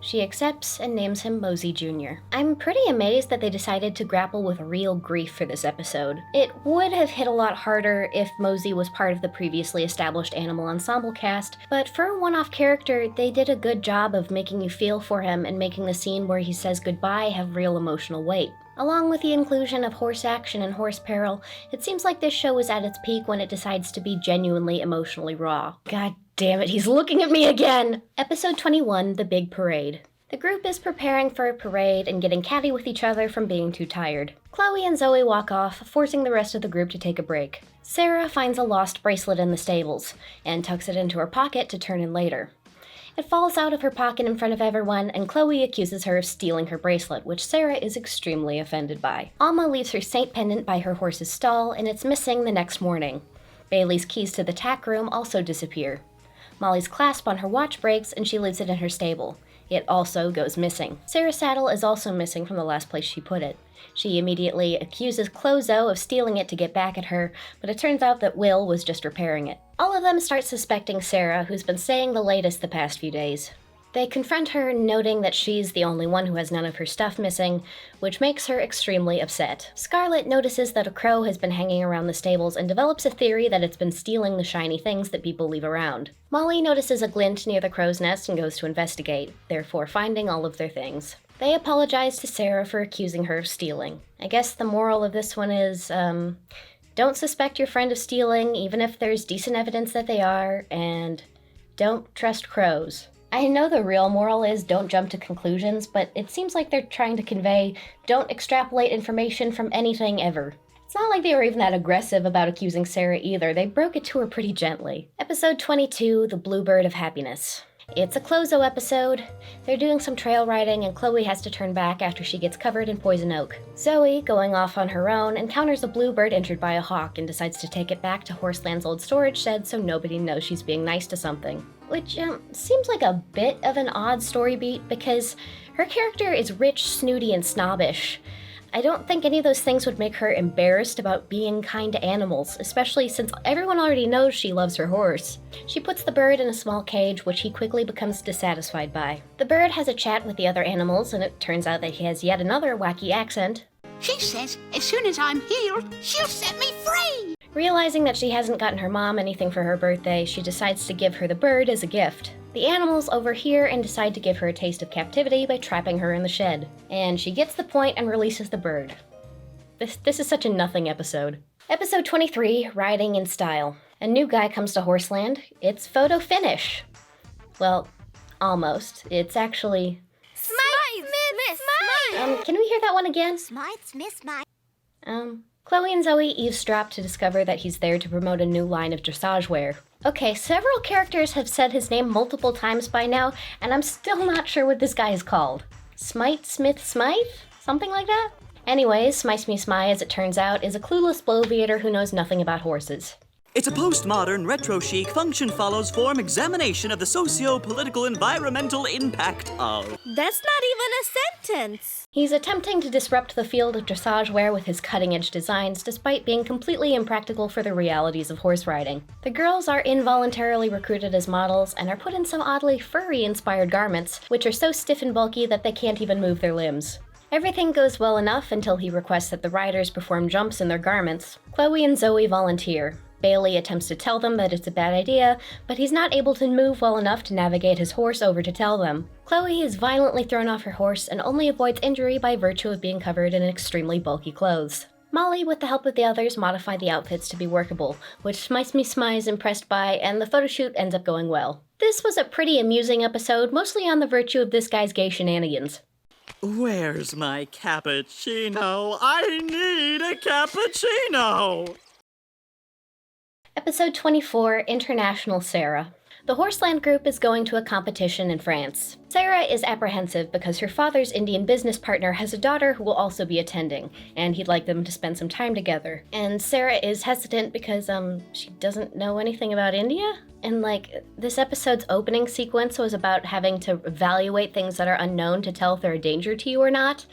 She accepts and names him Mosey Jr. I'm pretty amazed that they decided to grapple with real grief for this episode. It would have hit a lot harder if Mosey was part of the previously established Animal Ensemble cast, but for a one-off character, they did a good job of making you feel for him and making the scene where he says goodbye have real emotional weight. Along with the inclusion of horse action and horse peril, it seems like this show is at its peak when it decides to be genuinely emotionally raw. God damn it, he's looking at me again! Episode 21, The Big Parade. The group is preparing for a parade and getting catty with each other from being too tired. Chloe and Zoe walk off, forcing the rest of the group to take a break. Sarah finds a lost bracelet in the stables, and tucks it into her pocket to turn in later. It falls out of her pocket in front of everyone, and Chloe accuses her of stealing her bracelet, which Sarah is extremely offended by. Alma leaves her saint pendant by her horse's stall, and it's missing the next morning. Bailey's keys to the tack room also disappear. Molly's clasp on her watch breaks and she leaves it in her stable. It also goes missing. Sarah's saddle is also missing from the last place she put it. She immediately accuses Clozo of stealing it to get back at her, but it turns out that Will was just repairing it. All of them start suspecting Sarah, who's been saying the latest the past few days. They confront her, noting that she's the only one who has none of her stuff missing, which makes her extremely upset. Scarlet notices that a crow has been hanging around the stables and develops a theory that it's been stealing the shiny things that people leave around. Molly notices a glint near the crow's nest and goes to investigate, therefore finding all of their things. They apologize to Sarah for accusing her of stealing. I guess the moral of this one is, don't suspect your friend of stealing, even if there's decent evidence that they are, and don't trust crows. I know the real moral is don't jump to conclusions, but it seems like they're trying to convey don't extrapolate information from anything ever. It's not like they were even that aggressive about accusing Sarah either. They broke it to her pretty gently. Episode 22, The Bluebird of Happiness. It's a Clozo episode. They're doing some trail riding and Chloe has to turn back after she gets covered in poison oak. Zoe, going off on her own, encounters a bluebird injured by a hawk and decides to take it back to Horseland's old storage shed so nobody knows she's being nice to something. Which seems like a bit of an odd story beat because her character is rich, snooty, and snobbish. I don't think any of those things would make her embarrassed about being kind to animals, especially since everyone already knows she loves her horse. She puts the bird in a small cage, which he quickly becomes dissatisfied by. The bird has a chat with the other animals, and it turns out that he has yet another wacky accent. She says, as soon as I'm healed, she'll set me free! Realizing that she hasn't gotten her mom anything for her birthday, she decides to give her the bird as a gift. The animals overhear and decide to give her a taste of captivity by trapping her in the shed. And she gets the point and releases the bird. This is such a nothing episode. Episode 23, Riding in Style. A new guy comes to Horseland. It's photo finish. Well, almost. It's actually... Smite! Smite! Can we hear that one again? Smite, Miss Smite. Chloe and Zoe eavesdrop to discover that he's there to promote a new line of dressage wear. Okay, several characters have said his name multiple times by now, and I'm still not sure what this guy is called. Smite Smith Smythe? Something like that? Anyways, Smite Me Smythe, as it turns out, is a clueless bloviator who knows nothing about horses. It's a postmodern, retro-chic, function follows form examination of the socio-political environmental impact of... That's not even a sentence! He's attempting to disrupt the field of dressage wear with his cutting-edge designs, despite being completely impractical for the realities of horse riding. The girls are involuntarily recruited as models and are put in some oddly furry-inspired garments, which are so stiff and bulky that they can't even move their limbs. Everything goes well enough until he requests that the riders perform jumps in their garments. Chloe and Zoe volunteer. Bailey attempts to tell them that it's a bad idea, but he's not able to move well enough to navigate his horse over to tell them. Chloe is violently thrown off her horse and only avoids injury by virtue of being covered in extremely bulky clothes. Molly, with the help of the others, modify the outfits to be workable, which Smite Me Smythe is impressed by, and the photoshoot ends up going well. This was a pretty amusing episode, mostly on the virtue of this guy's gay shenanigans. Where's my cappuccino? I need a cappuccino! Episode 24, International Sarah. The Horseland group is going to a competition in France. Sarah is apprehensive because her father's Indian business partner has a daughter who will also be attending, and he'd like them to spend some time together. And Sarah is hesitant because, she doesn't know anything about India? And, this episode's opening sequence was about having to evaluate things that are unknown to tell if they're a danger to you or not.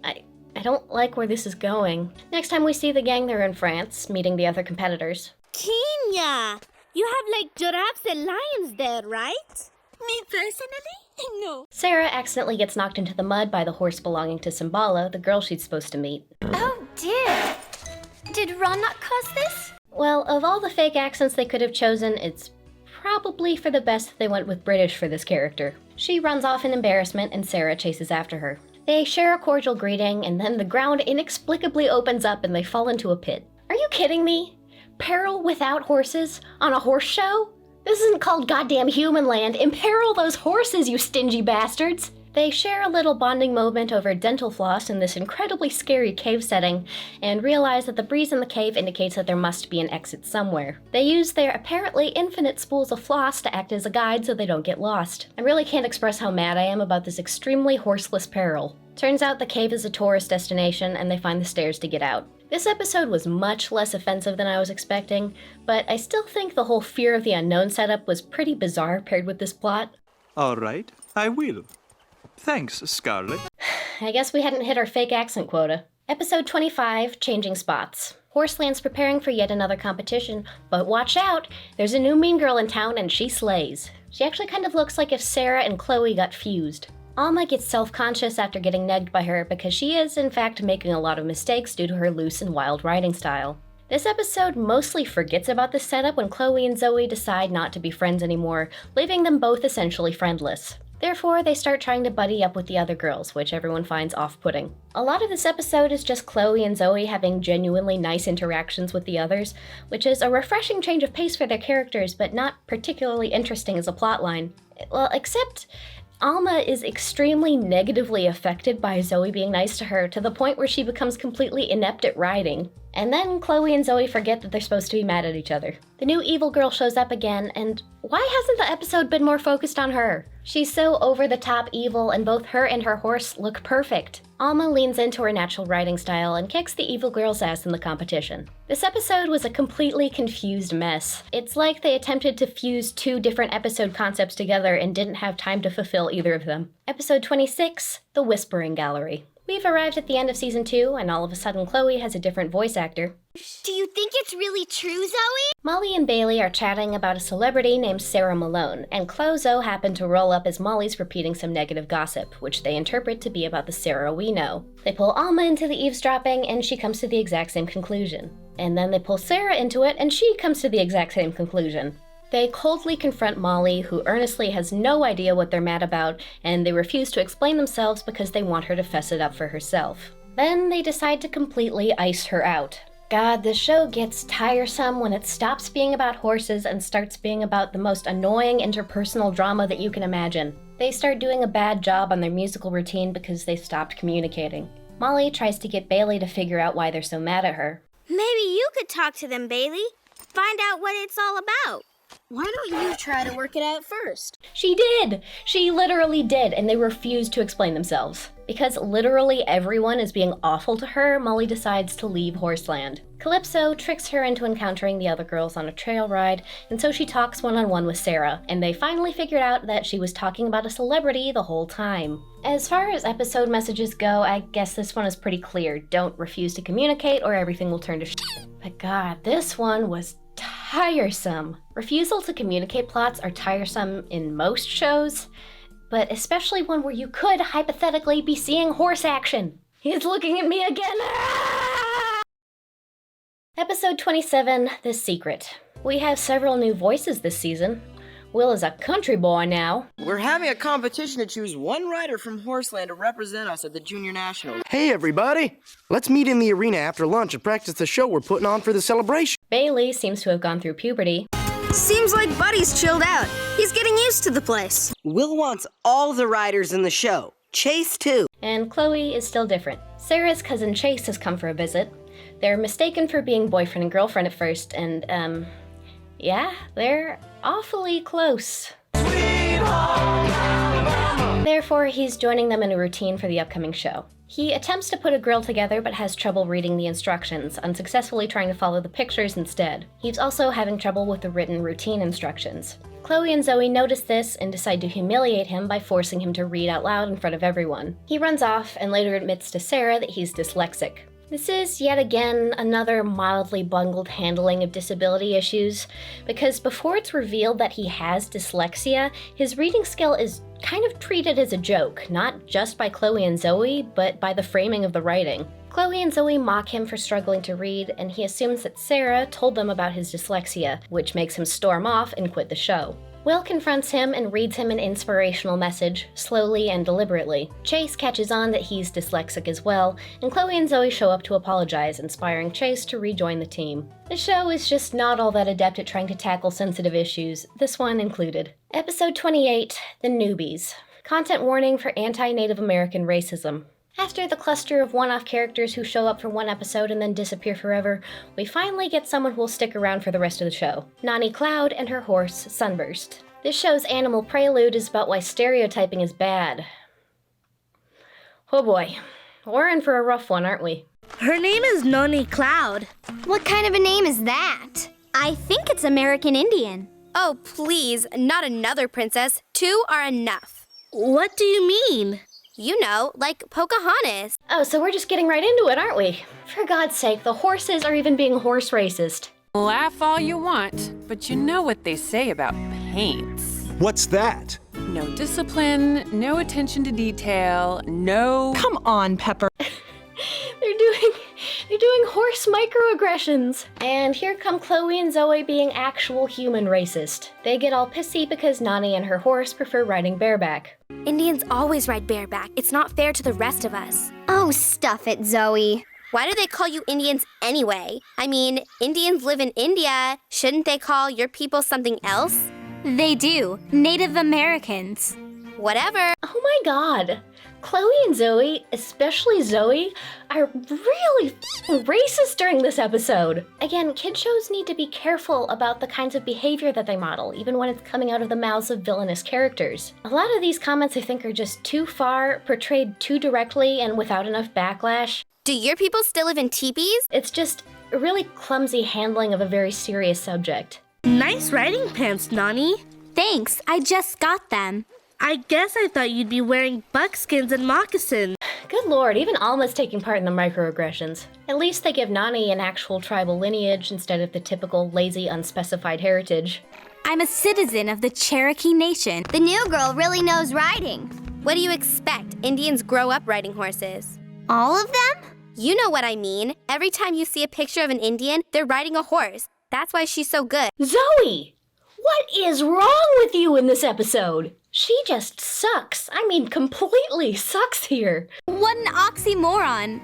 I don't like where this is going. Next time we see the gang, they're in France, meeting the other competitors. Kenya! You have giraffes and lions there, right? Me personally? No. Sarah accidentally gets knocked into the mud by the horse belonging to Simbala, the girl she's supposed to meet. Oh dear. Did Ron not cause this? Well, of all the fake accents they could have chosen, it's probably for the best that they went with British for this character. She runs off in embarrassment and Sarah chases after her. They share a cordial greeting and then the ground inexplicably opens up and they fall into a pit. Are you kidding me? Peril without horses? On a horse show? This isn't called goddamn human land. Imperil those horses, you stingy bastards! They share a little bonding moment over dental floss in this incredibly scary cave setting, and realize that the breeze in the cave indicates that there must be an exit somewhere. They use their apparently infinite spools of floss to act as a guide so they don't get lost. I really can't express how mad I am about this extremely horseless peril. Turns out the cave is a tourist destination, and they find the stairs to get out. This episode was much less offensive than I was expecting, but I still think the whole fear of the unknown setup was pretty bizarre paired with this plot. All right, I will. Thanks, Scarlet. I guess we hadn't hit our fake accent quota. Episode 25, Changing Spots. Horseland's preparing for yet another competition, but watch out! There's a new mean girl in town and she slays. She actually kind of looks like if Sarah and Chloe got fused. Alma gets self-conscious after getting negged by her because she is, in fact, making a lot of mistakes due to her loose and wild riding style. This episode mostly forgets about this setup when Chloe and Zoe decide not to be friends anymore, leaving them both essentially friendless. Therefore, they start trying to buddy up with the other girls, which everyone finds off-putting. A lot of this episode is just Chloe and Zoe having genuinely nice interactions with the others, which is a refreshing change of pace for their characters, but not particularly interesting as a plotline. Well, except Alma is extremely negatively affected by Zoe being nice to her to the point where she becomes completely inept at riding. And then Chloe and Zoe forget that they're supposed to be mad at each other. The new evil girl shows up again, and why hasn't the episode been more focused on her? She's so over-the-top evil, and both her and her horse look perfect. Alma leans into her natural riding style and kicks the evil girl's ass in the competition. This episode was a completely confused mess. It's like they attempted to fuse two different episode concepts together and didn't have time to fulfill either of them. Episode 26, The Whispering Gallery. We've arrived at the end of season 2, and all of a sudden Chloe has a different voice actor. Do you think it's really true, Zoe? Molly and Bailey are chatting about a celebrity named Sarah Malone, and Clozo happened to roll up as Molly's repeating some negative gossip, which they interpret to be about the Sarah we know. They pull Alma into the eavesdropping, and she comes to the exact same conclusion. And then they pull Sarah into it, and she comes to the exact same conclusion. They coldly confront Molly, who earnestly has no idea what they're mad about, and they refuse to explain themselves because they want her to fess it up for herself. Then they decide to completely ice her out. God, this show gets tiresome when it stops being about horses and starts being about the most annoying interpersonal drama that you can imagine. They start doing a bad job on their musical routine because they stopped communicating. Molly tries to get Bailey to figure out why they're so mad at her. Maybe you could talk to them, Bailey. Find out what it's all about. Why don't you try to work it out first? She did! She literally did, and they refused to explain themselves. Because literally everyone is being awful to her, Molly decides to leave Horseland. Calypso tricks her into encountering the other girls on a trail ride, and so she talks one-on-one with Sarah, and they finally figured out that she was talking about a celebrity the whole time. As far as episode messages go, I guess this one is pretty clear. Don't refuse to communicate or everything will turn to shit. But God, this one was tiresome. Refusal to communicate plots are tiresome in most shows, but especially one where you could hypothetically be seeing horse action. He's looking at me again. Ah! Episode 27, The Secret. We have several new voices this season. Will is a country boy now. We're having a competition to choose one rider from Horseland to represent us at the Junior Nationals. Hey everybody! Let's meet in the arena after lunch and practice the show we're putting on for the celebration. Bailey seems to have gone through puberty. Seems like Buddy's chilled out. He's getting used to the place. Will wants all the riders in the show. Chase too. And Chloe is still different. Sarah's cousin Chase has come for a visit. They're mistaken for being boyfriend and girlfriend at first, and yeah, they're awfully close. Therefore, he's joining them in a routine for the upcoming show. He attempts to put a grill together but has trouble reading the instructions, unsuccessfully trying to follow the pictures instead. He's also having trouble with the written routine instructions. Chloe and Zoe notice this and decide to humiliate him by forcing him to read out loud in front of everyone. He runs off and later admits to Sarah that he's dyslexic. This is, yet again, another mildly bungled handling of disability issues, because before it's revealed that he has dyslexia, his reading skill is kind of treated as a joke, not just by Chloe and Zoe, but by the framing of the writing. Chloe and Zoe mock him for struggling to read, and he assumes that Sarah told them about his dyslexia, which makes him storm off and quit the show. Will confronts him and reads him an inspirational message, slowly and deliberately. Chase catches on that he's dyslexic as well, and Chloe and Zoe show up to apologize, inspiring Chase to rejoin the team. The show is just not all that adept at trying to tackle sensitive issues, this one included. Episode 28, The Newbies. Content warning for anti-Native American racism. After the cluster of one-off characters who show up for one episode and then disappear forever, we finally get someone who will stick around for the rest of the show. Nani Cloud and her horse, Sunburst. This show's animal prelude is about why stereotyping is bad. Oh boy, we're in for a rough one, aren't we? Her name is Noni Cloud. What kind of a name is that? I think it's American Indian. Oh, please, not another princess. 2 are enough. What do you mean? You know, like Pocahontas. Oh, so we're just getting right into it, aren't we? For God's sake, the horses are even being horse racist. Laugh all you want, but you know what they say about paints. What's that? No discipline, no attention to detail, no... Come on, Pepper. They're doing horse microaggressions. And here come Chloe and Zoe being actual human racist. They get all pissy because Nani and her horse prefer riding bareback. Indians always ride bareback. It's not fair to the rest of us. Oh, stuff it, Zoe. Why do they call you Indians anyway? I mean, Indians live in India. Shouldn't they call your people something else? They do. Native Americans. Whatever. Oh my god. Chloe and Zoe, especially Zoe, are really racist during this episode. Again, kid shows need to be careful about the kinds of behavior that they model, even when it's coming out of the mouths of villainous characters. A lot of these comments I think are just too far, portrayed too directly, and without enough backlash. Do your people still live in teepees? It's just a really clumsy handling of a very serious subject. Nice riding pants, Nani. Thanks, I just got them. I guess I thought you'd be wearing buckskins and moccasins. Good lord, even Alma's taking part in the microaggressions. At least they give Nani an actual tribal lineage instead of the typical lazy, unspecified heritage. I'm a citizen of the Cherokee Nation. The new girl really knows riding. What do you expect? Indians grow up riding horses. All of them? You know what I mean. Every time you see a picture of an Indian, they're riding a horse. That's why she's so good. Zoe! What is wrong with you in this episode? She just sucks. I mean, completely sucks here. What an oxymoron.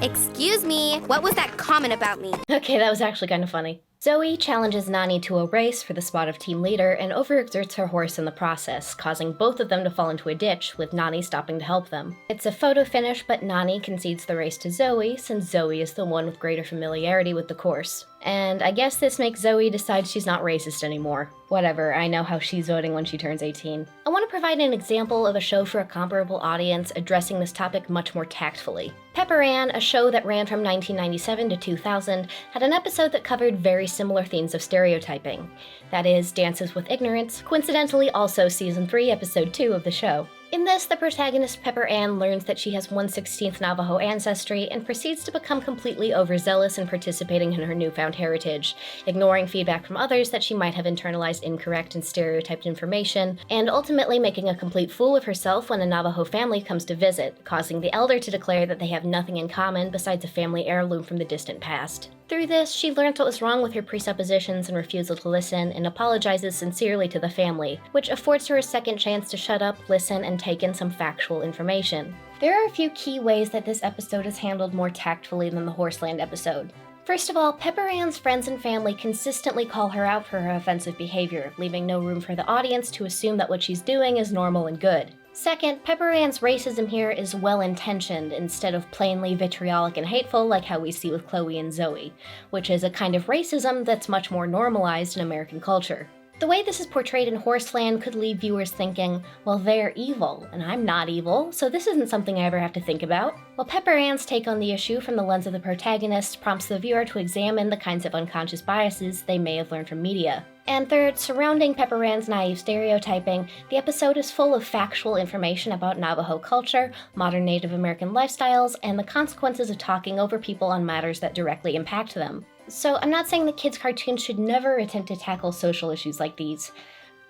Excuse me, what was that comment about me? Okay, that was actually kind of funny. Zoe challenges Nani to a race for the spot of team leader and overexerts her horse in the process, causing both of them to fall into a ditch, with Nani stopping to help them. It's a photo finish, but Nani concedes the race to Zoe, since Zoe is the one with greater familiarity with the course. And I guess this makes Zoe decide she's not racist anymore. Whatever, I know how she's voting when she turns 18. I want to provide an example of a show for a comparable audience addressing this topic much more tactfully. Pepper Ann, a show that ran from 1997 to 2000, had an episode that covered very similar themes of stereotyping. That is, Dances with Ignorance, coincidentally also Season 3, Episode 2 of the show. In this, the protagonist Pepper Ann learns that she has 1/16 Navajo ancestry and proceeds to become completely overzealous in participating in her newfound heritage, ignoring feedback from others that she might have internalized incorrect and stereotyped information, and ultimately making a complete fool of herself when a Navajo family comes to visit, causing the elder to declare that they have nothing in common besides a family heirloom from the distant past. Through this, she learns what was wrong with her presuppositions and refusal to listen, and apologizes sincerely to the family, which affords her a second chance to shut up, listen, and take in some factual information. There are a few key ways that this episode is handled more tactfully than the Horseland episode. First of all, Pepper Ann's friends and family consistently call her out for her offensive behavior, leaving no room for the audience to assume that what she's doing is normal and good. Second, Pepper Ann's racism here is well-intentioned instead of plainly vitriolic and hateful like how we see with Chloe and Zoe, which is a kind of racism that's much more normalized in American culture. The way this is portrayed in Horseland could leave viewers thinking, well, they're evil, and I'm not evil, so this isn't something I ever have to think about. While Pepper Ann's take on the issue from the lens of the protagonist prompts the viewer to examine the kinds of unconscious biases they may have learned from media. And third, surrounding Pepper Ann's naive stereotyping, the episode is full of factual information about Navajo culture, modern Native American lifestyles, and the consequences of talking over people on matters that directly impact them. So I'm not saying that kids' cartoons should never attempt to tackle social issues like these.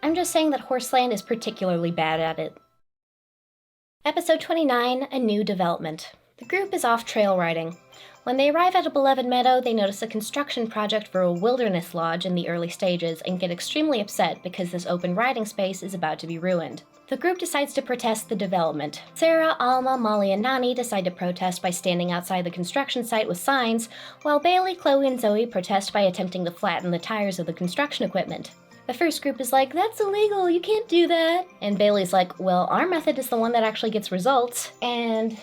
I'm just saying that Horseland is particularly bad at it. Episode 29, A New Development. The group is off trail riding. When they arrive at a beloved meadow, they notice a construction project for a wilderness lodge in the early stages and get extremely upset because this open riding space is about to be ruined. The group decides to protest the development. Sarah, Alma, Molly, and Nani decide to protest by standing outside the construction site with signs, while Bailey, Chloe, and Zoe protest by attempting to flatten the tires of the construction equipment. The first group is like, that's illegal, you can't do that. And Bailey's like, well, our method is the one that actually gets results. And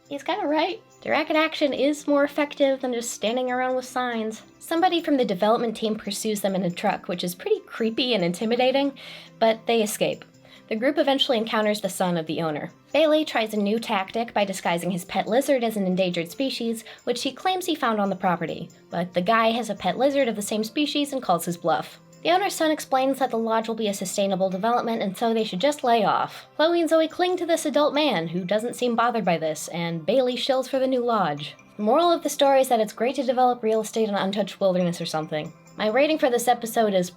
he's kind of right. Direct action is more effective than just standing around with signs. Somebody from the development team pursues them in a truck, which is pretty creepy and intimidating, but they escape. The group eventually encounters the son of the owner. Bailey tries a new tactic by disguising his pet lizard as an endangered species, which he claims he found on the property, but the guy has a pet lizard of the same species and calls his bluff. The owner's son explains that the lodge will be a sustainable development and so they should just lay off. Chloe and Zoe cling to this adult man who doesn't seem bothered by this, and Bailey shills for the new lodge. The moral of the story is that it's great to develop real estate in an untouched wilderness or something. My rating for this episode is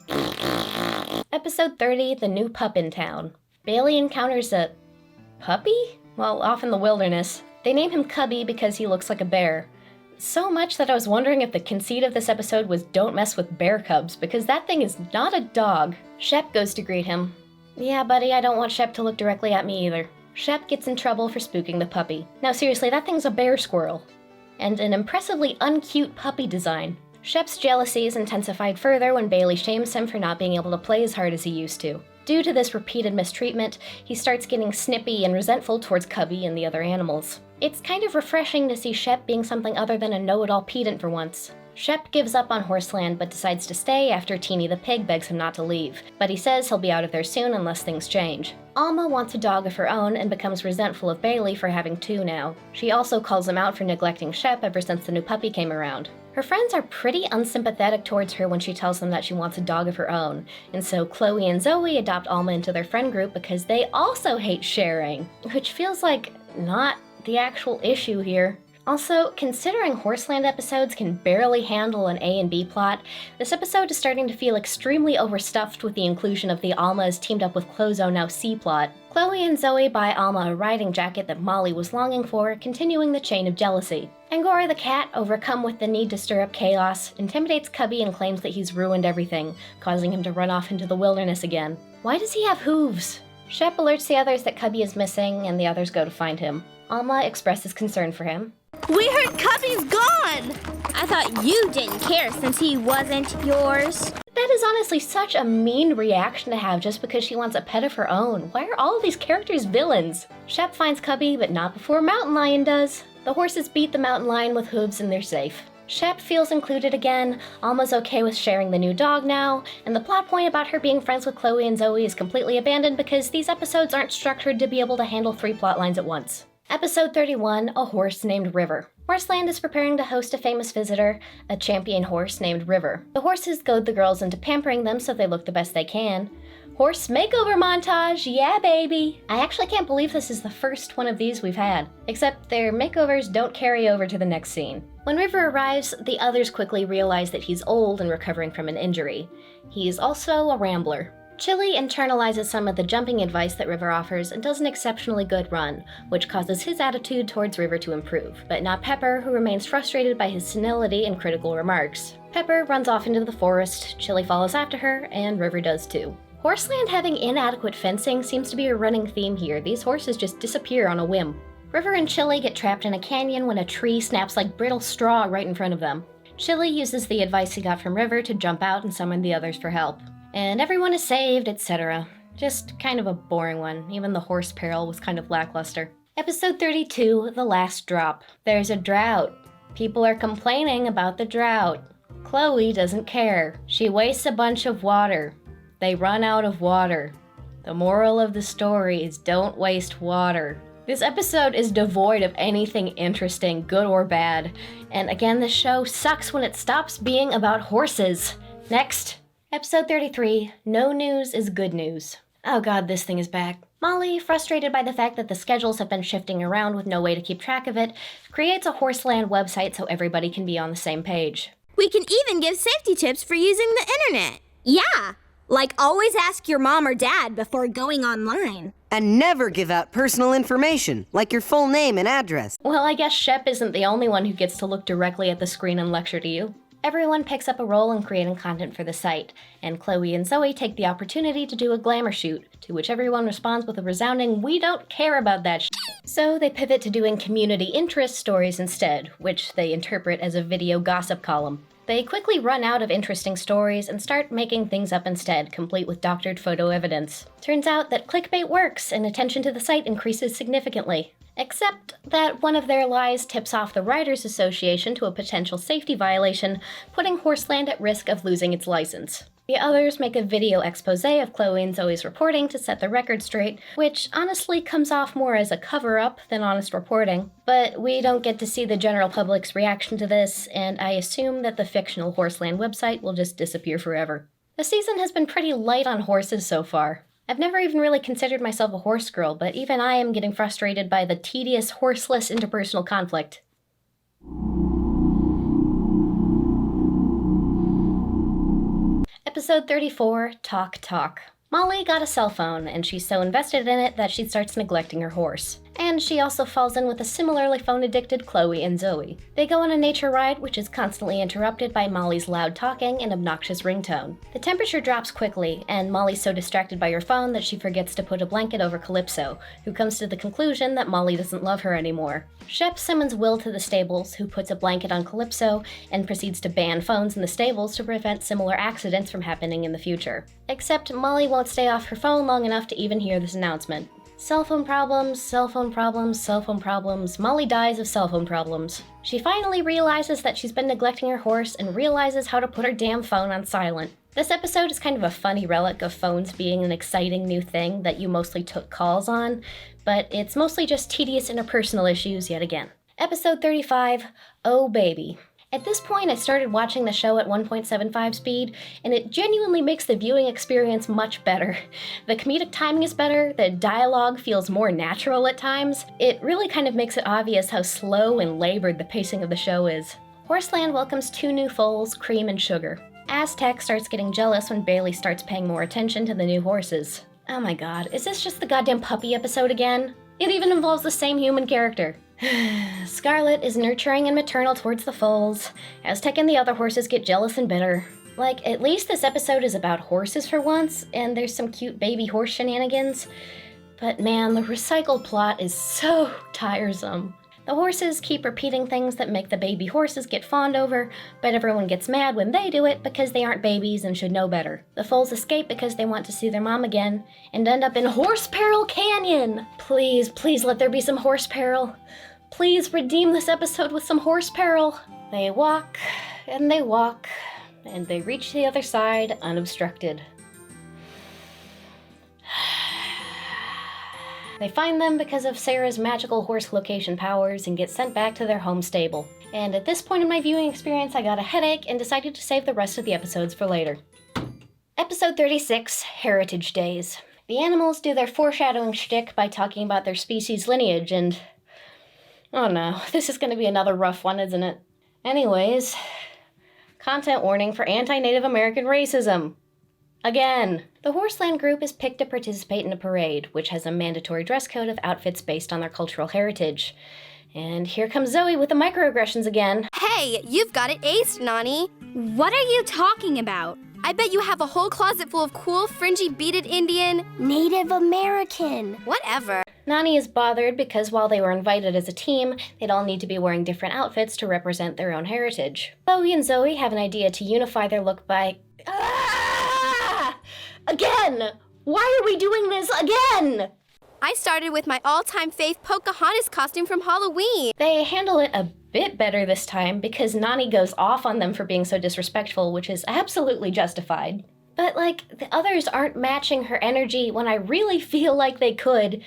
Episode 30, The New Pup in Town. Bailey encounters a puppy? Well, off in the wilderness. They name him Cubby because he looks like a bear. So much that I was wondering if the conceit of this episode was don't mess with bear cubs, because that thing is not a dog. Shep goes to greet him. Yeah, buddy, I don't want Shep to look directly at me either. Shep gets in trouble for spooking the puppy. Now seriously, that thing's a bear squirrel. And an impressively uncute puppy design. Shep's jealousy is intensified further when Bailey shames him for not being able to play as hard as he used to. Due to this repeated mistreatment, he starts getting snippy and resentful towards Cubby and the other animals. It's kind of refreshing to see Shep being something other than a know-it-all pedant for once. Shep gives up on Horseland but decides to stay after Teeny the pig begs him not to leave, but he says he'll be out of there soon unless things change. Alma wants a dog of her own and becomes resentful of Bailey for having two now. She also calls him out for neglecting Shep ever since the new puppy came around. Her friends are pretty unsympathetic towards her when she tells them that she wants a dog of her own, and so Chloe and Zoe adopt Alma into their friend group because they also hate sharing, which feels like not the actual issue here. Also, considering Horseland episodes can barely handle an A and B plot, this episode is starting to feel extremely overstuffed with the inclusion of the Alma is teamed up with Clozo now C plot. Chloe and Zoe buy Alma a riding jacket that Molly was longing for, continuing the chain of jealousy. Angora the cat, overcome with the need to stir up chaos, intimidates Cubby and claims that he's ruined everything, causing him to run off into the wilderness again. Why does he have hooves? Shep alerts the others that Cubby is missing, and the others go to find him. Alma expresses concern for him. We heard Cubby's gone! I thought you didn't care since he wasn't yours. That is honestly such a mean reaction to have just because she wants a pet of her own. Why are all of these characters villains? Shep finds Cubby, but not before Mountain Lion does. The horses beat the Mountain Lion with hooves and they're safe. Shep feels included again, Alma's okay with sharing the new dog now, and the plot point about her being friends with Chloe and Zoe is completely abandoned because these episodes aren't structured to be able to handle 3 plot lines at once. Episode 31, A Horse Named River. Horseland is preparing to host a famous visitor, a champion horse named River. The horses goad the girls into pampering them so they look the best they can. Horse makeover montage, yeah baby! I actually can't believe this is the first one of these we've had, except their makeovers don't carry over to the next scene. When River arrives, the others quickly realize that he's old and recovering from an injury. He's also a rambler. Chili internalizes some of the jumping advice that River offers and does an exceptionally good run, which causes his attitude towards River to improve, but not Pepper, who remains frustrated by his senility and critical remarks. Pepper runs off into the forest, Chili follows after her, and River does too. Horseland having inadequate fencing seems to be a running theme here. These horses just disappear on a whim. River and Chili get trapped in a canyon when a tree snaps like brittle straw right in front of them. Chili uses the advice he got from River to jump out and summon the others for help. And everyone is saved, etc. Just kind of a boring one. Even the Horse Peril was kind of lackluster. Episode 32, The Last Drop. There's a drought. People are complaining about the drought. Chloe doesn't care. She wastes a bunch of water. They run out of water. The moral of the story is don't waste water. This episode is devoid of anything interesting, good or bad. And again, the show sucks when it stops being about horses. Next. Episode 33, No News is Good News. Oh god, this thing is back. Molly, frustrated by the fact that the schedules have been shifting around with no way to keep track of it, creates a Horseland website so everybody can be on the same page. We can even give safety tips for using the internet. Yeah, like always ask your mom or dad before going online. And never give out personal information, like your full name and address. Well, I guess Shep isn't the only one who gets to look directly at the screen and lecture to you. Everyone picks up a role in creating content for the site, and Chloe and Zoe take the opportunity to do a glamour shoot, to which everyone responds with a resounding, "We don't care about that shit." So they pivot to doing community interest stories instead, which they interpret as a video gossip column. They quickly run out of interesting stories and start making things up instead, complete with doctored photo evidence. Turns out that clickbait works, and attention to the site increases significantly. Except that one of their lies tips off the Writers Association to a potential safety violation, putting Horseland at risk of losing its license. The others make a video expose of Chloe and Zoe's reporting to set the record straight, which honestly comes off more as a cover-up than honest reporting. But we don't get to see the general public's reaction to this, and I assume that the fictional Horseland website will just disappear forever. The season has been pretty light on horses so far. I've never even really considered myself a horse girl, but even I am getting frustrated by the tedious, horseless interpersonal conflict. Episode 34, Talk Talk. Molly got a cell phone, and she's so invested in it that she starts neglecting her horse. And she also falls in with a similarly phone-addicted Chloe and Zoe. They go on a nature ride, which is constantly interrupted by Molly's loud talking and obnoxious ringtone. The temperature drops quickly, and Molly's so distracted by her phone that she forgets to put a blanket over Calypso, who comes to the conclusion that Molly doesn't love her anymore. Shep summons Will to the stables, who puts a blanket on Calypso and proceeds to ban phones in the stables to prevent similar accidents from happening in the future. Except Molly won't stay off her phone long enough to even hear this announcement. Cell phone problems, cell phone problems, cell phone problems. Molly dies of cell phone problems. She finally realizes that she's been neglecting her horse and realizes how to put her damn phone on silent. This episode is kind of a funny relic of phones being an exciting new thing that you mostly took calls on, but it's mostly just tedious interpersonal issues yet again. Episode 35, Oh Baby. At this point, I started watching the show at 1.75 speed, and it genuinely makes the viewing experience much better. The comedic timing is better, the dialogue feels more natural at times. It really kind of makes it obvious how slow and labored the pacing of the show is. Horseland welcomes 2 new foals, Cream and Sugar. Aztec starts getting jealous when Bailey starts paying more attention to the new horses. Oh my god, is this just the goddamn puppy episode again? It even involves the same human character. Scarlet is nurturing and maternal towards the foals. Aztec and the other horses get jealous and bitter. Like, at least this episode is about horses for once, and there's some cute baby horse shenanigans. But man, the recycled plot is so tiresome. The horses keep repeating things that make the baby horses get fawned over, but everyone gets mad when they do it because they aren't babies and should know better. The foals escape because they want to see their mom again, and end up in Horse Peril Canyon! Please, please let there be some horse peril. Please redeem this episode with some horse peril. They walk, and they walk, and they reach the other side unobstructed. They find them because of Sarah's magical horse location powers and get sent back to their home stable. And at this point in my viewing experience, I got a headache and decided to save the rest of the episodes for later. Episode 36, Heritage Days. The animals do their foreshadowing shtick by talking about their species lineage and... oh no, this is going to be another rough one, isn't it? Anyways, content warning for anti-Native American racism. Again, the Horseland group is picked to participate in a parade, which has a mandatory dress code of outfits based on their cultural heritage. And here comes Zoe with the microaggressions again. Hey, you've got it aced, Nani. What are you talking about? I bet you have a whole closet full of cool, fringy, beaded Indian... Native American. Whatever. Nani is bothered because while they were invited as a team, they'd all need to be wearing different outfits to represent their own heritage. Bowie and Zoe have an idea to unify their look by... Again! Why are we doing this again? I started with my all-time fave Pocahontas costume from Halloween. They handle it a bit better this time because Nani goes off on them for being so disrespectful, which is absolutely justified. But, like, the others aren't matching her energy when I really feel like they could.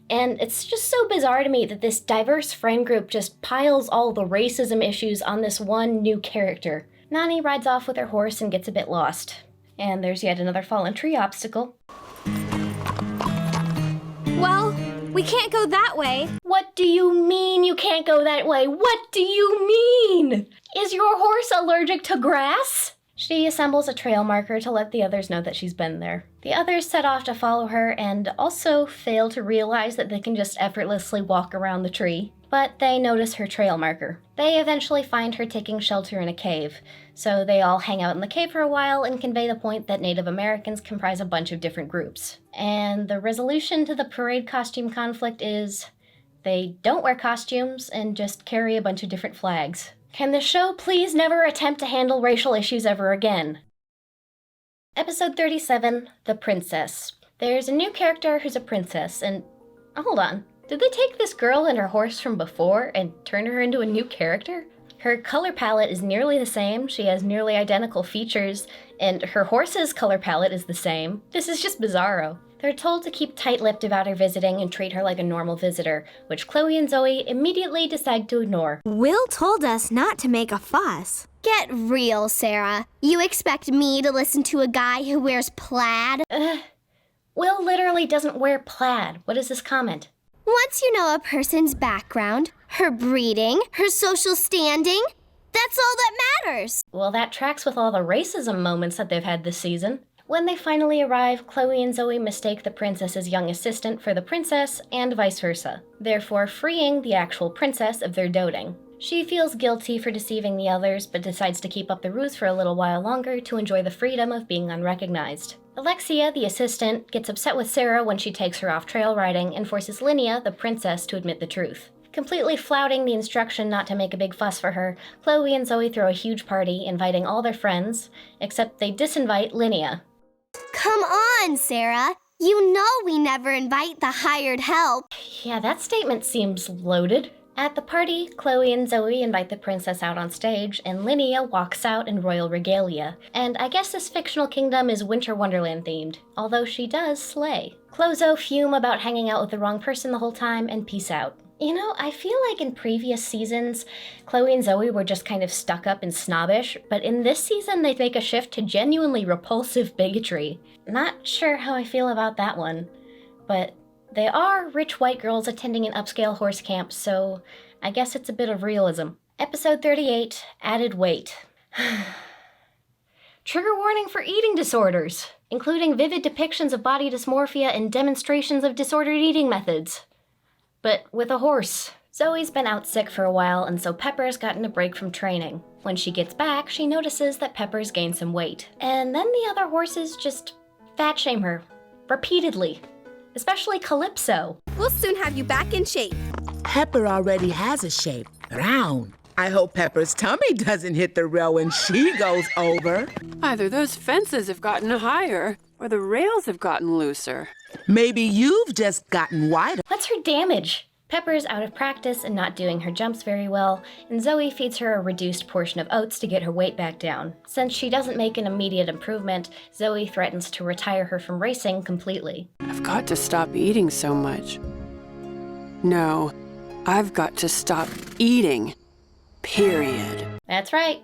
And it's just so bizarre to me that this diverse friend group just piles all the racism issues on this one new character. Nani rides off with her horse and gets a bit lost. And there's yet another fallen tree obstacle. Well, we can't go that way. What do you mean you can't go that way? What do you mean? Is your horse allergic to grass? She assembles a trail marker to let the others know that she's been there. The others set off to follow her and also fail to realize that they can just effortlessly walk around the tree. But they notice her trail marker. They eventually find her taking shelter in a cave, so they all hang out in the cave for a while and convey the point that Native Americans comprise a bunch of different groups. And the resolution to the parade costume conflict is they don't wear costumes and just carry a bunch of different flags. Can the show please never attempt to handle racial issues ever again? Episode 37, The Princess. There's a new character who's a princess, and... hold on. Did they take this girl and her horse from before and turn her into a new character? Her color palette is nearly the same, she has nearly identical features, and her horse's color palette is the same. This is just bizarro. They're told to keep tight-lipped about her visiting and treat her like a normal visitor, which Chloe and Zoe immediately decide to ignore. Will told us not to make a fuss. Get real, Sarah. You expect me to listen to a guy who wears plaid? Will literally doesn't wear plaid. What is this comment? Once you know a person's background, her breeding, her social standing, that's all that matters. Well, that tracks with all the racism moments that they've had this season. When they finally arrive, Chloe and Zoe mistake the princess's young assistant for the princess, and vice versa, therefore freeing the actual princess of their doting. She feels guilty for deceiving the others, but decides to keep up the ruse for a little while longer to enjoy the freedom of being unrecognized. Alexia, the assistant, gets upset with Sarah when she takes her off trail riding and forces Linnea, the princess, to admit the truth. Completely flouting the instruction not to make a big fuss for her, Chloe and Zoe throw a huge party, inviting all their friends, except they disinvite Linnea. Come on, Sarah. You know we never invite the hired help. Yeah, that statement seems loaded. At the party, Chloe and Zoe invite the princess out on stage, and Linnea walks out in royal regalia. And I guess this fictional kingdom is Winter Wonderland themed, although she does slay. Clozo fume about hanging out with the wrong person the whole time and peace out. You know, I feel like in previous seasons, Chloe and Zoe were just kind of stuck up and snobbish, but in this season they make a shift to genuinely repulsive bigotry. Not sure how I feel about that one, but they are rich white girls attending an upscale horse camp, so I guess it's a bit of realism. Episode 38, Added Weight. Trigger warning for eating disorders, including vivid depictions of body dysmorphia and demonstrations of disordered eating methods. But with a horse. Zoe's been out sick for a while, and so Pepper's gotten a break from training. When she gets back, she notices that Pepper's gained some weight. And then the other horses just fat shame her. Repeatedly. Especially Calypso. We'll soon have you back in shape. Pepper already has a shape. Round. I hope Pepper's tummy doesn't hit the rail when she goes over. Either those fences have gotten higher, or the rails have gotten looser. Maybe you've just gotten wider. What's her damage? Pepper's out of practice and not doing her jumps very well, and Zoe feeds her a reduced portion of oats to get her weight back down. Since she doesn't make an immediate improvement, Zoe threatens to retire her from racing completely. I've got to stop eating so much. No, I've got to stop eating. Period. That's right.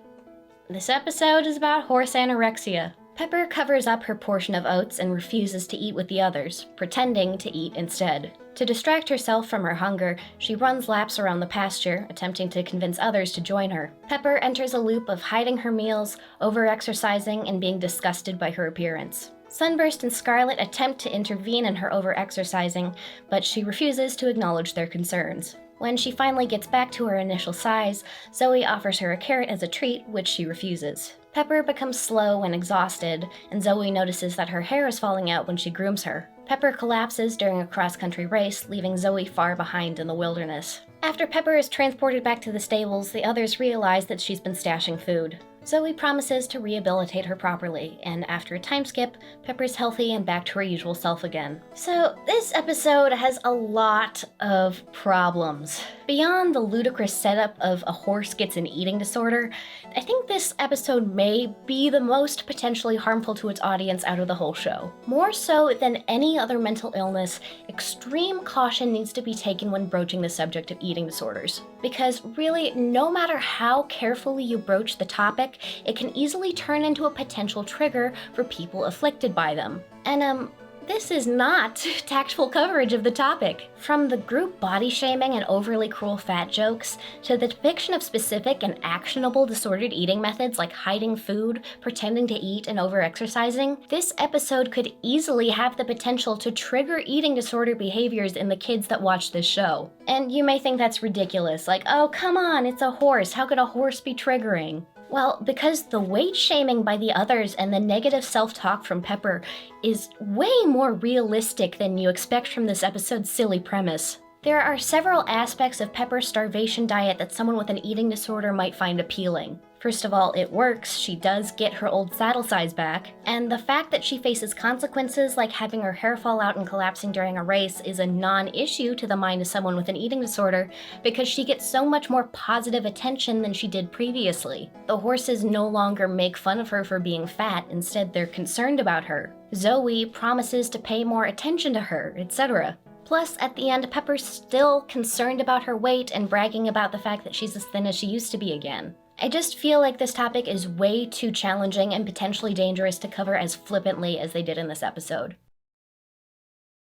This episode is about horse anorexia. Pepper covers up her portion of oats and refuses to eat with the others, pretending to eat instead. To distract herself from her hunger, she runs laps around the pasture, attempting to convince others to join her. Pepper enters a loop of hiding her meals, over-exercising, and being disgusted by her appearance. Sunburst and Scarlet attempt to intervene in her over-exercising, but she refuses to acknowledge their concerns. When she finally gets back to her initial size, Zoe offers her a carrot as a treat, which she refuses. Pepper becomes slow and exhausted, and Zoe notices that her hair is falling out when she grooms her. Pepper collapses during a cross-country race, leaving Zoe far behind in the wilderness. After Pepper is transported back to the stables, the others realize that she's been stashing food. Zoe promises to rehabilitate her properly, and after a time skip, Pepper's healthy and back to her usual self again. So, this episode has a lot of problems. Beyond the ludicrous setup of a horse gets an eating disorder, I think this episode may be the most potentially harmful to its audience out of the whole show. More so than any other mental illness, extreme caution needs to be taken when broaching the subject of eating disorders. Because really, no matter how carefully you broach the topic, it can easily turn into a potential trigger for people afflicted by them. And this is not tactful coverage of the topic. From the group body shaming and overly cruel fat jokes, to the depiction of specific and actionable disordered eating methods like hiding food, pretending to eat, and over-exercising, this episode could easily have the potential to trigger eating disorder behaviors in the kids that watch this show. And you may think that's ridiculous, like, oh come on, it's a horse, how could a horse be triggering? Well, because the weight shaming by the others and the negative self-talk from Pepper is way more realistic than you expect from this episode's silly premise. There are several aspects of Pepper's starvation diet that someone with an eating disorder might find appealing. First of all, it works, she does get her old saddle size back, and the fact that she faces consequences like having her hair fall out and collapsing during a race is a non-issue to the mind of someone with an eating disorder because she gets so much more positive attention than she did previously. The horses no longer make fun of her for being fat, instead they're concerned about her. Zoe promises to pay more attention to her, etc. Plus, at the end, Pepper's still concerned about her weight and bragging about the fact that she's as thin as she used to be again. I just feel like this topic is way too challenging and potentially dangerous to cover as flippantly as they did in this episode.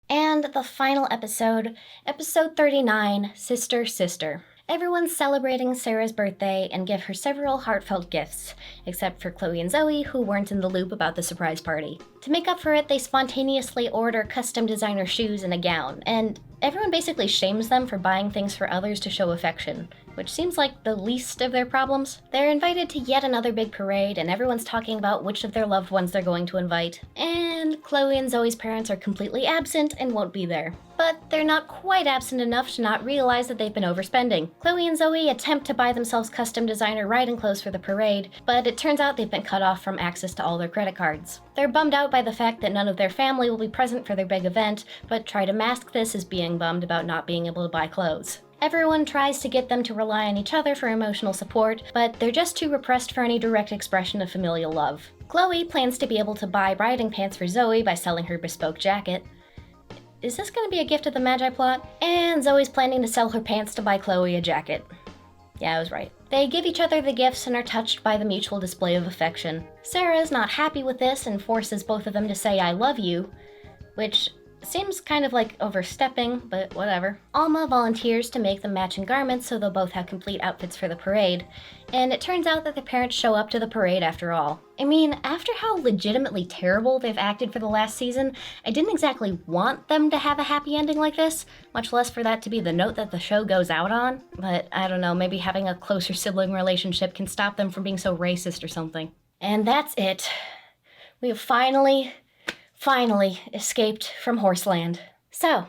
And the final episode, episode 39, Sister, Sister. Everyone's celebrating Sarah's birthday and give her several heartfelt gifts, except for Chloe and Zoe, who weren't in the loop about the surprise party. To make up for it, they spontaneously order custom designer shoes and a gown, and everyone basically shames them for buying things for others to show affection, which seems like the least of their problems. They're invited to yet another big parade, and everyone's talking about which of their loved ones they're going to invite. And Chloe and Zoe's parents are completely absent and won't be there. But they're not quite absent enough to not realize that they've been overspending. Chloe and Zoe attempt to buy themselves custom designer riding clothes for the parade, but it turns out they've been cut off from access to all their credit cards. They're bummed out by the fact that none of their family will be present for their big event, but try to mask this as being bummed about not being able to buy clothes. Everyone tries to get them to rely on each other for emotional support, but they're just too repressed for any direct expression of familial love. Chloe plans to be able to buy riding pants for Zoe by selling her bespoke jacket. Is this going to be a gift of the Magi plot? And Zoe's planning to sell her pants to buy Chloe a jacket. Yeah, I was right. They give each other the gifts and are touched by the mutual display of affection. Sarah is not happy with this and forces both of them to say "I love you," which seems kind of like overstepping, but whatever. Alma volunteers to make them matching garments so they'll both have complete outfits for the parade, and it turns out that the parents show up to the parade after all. I mean, after how legitimately terrible they've acted for the last season, I didn't exactly want them to have a happy ending like this, much less for that to be the note that the show goes out on, but I don't know, maybe having a closer sibling relationship can stop them from being so racist or something. And that's it. We have finally escaped from Horseland. So,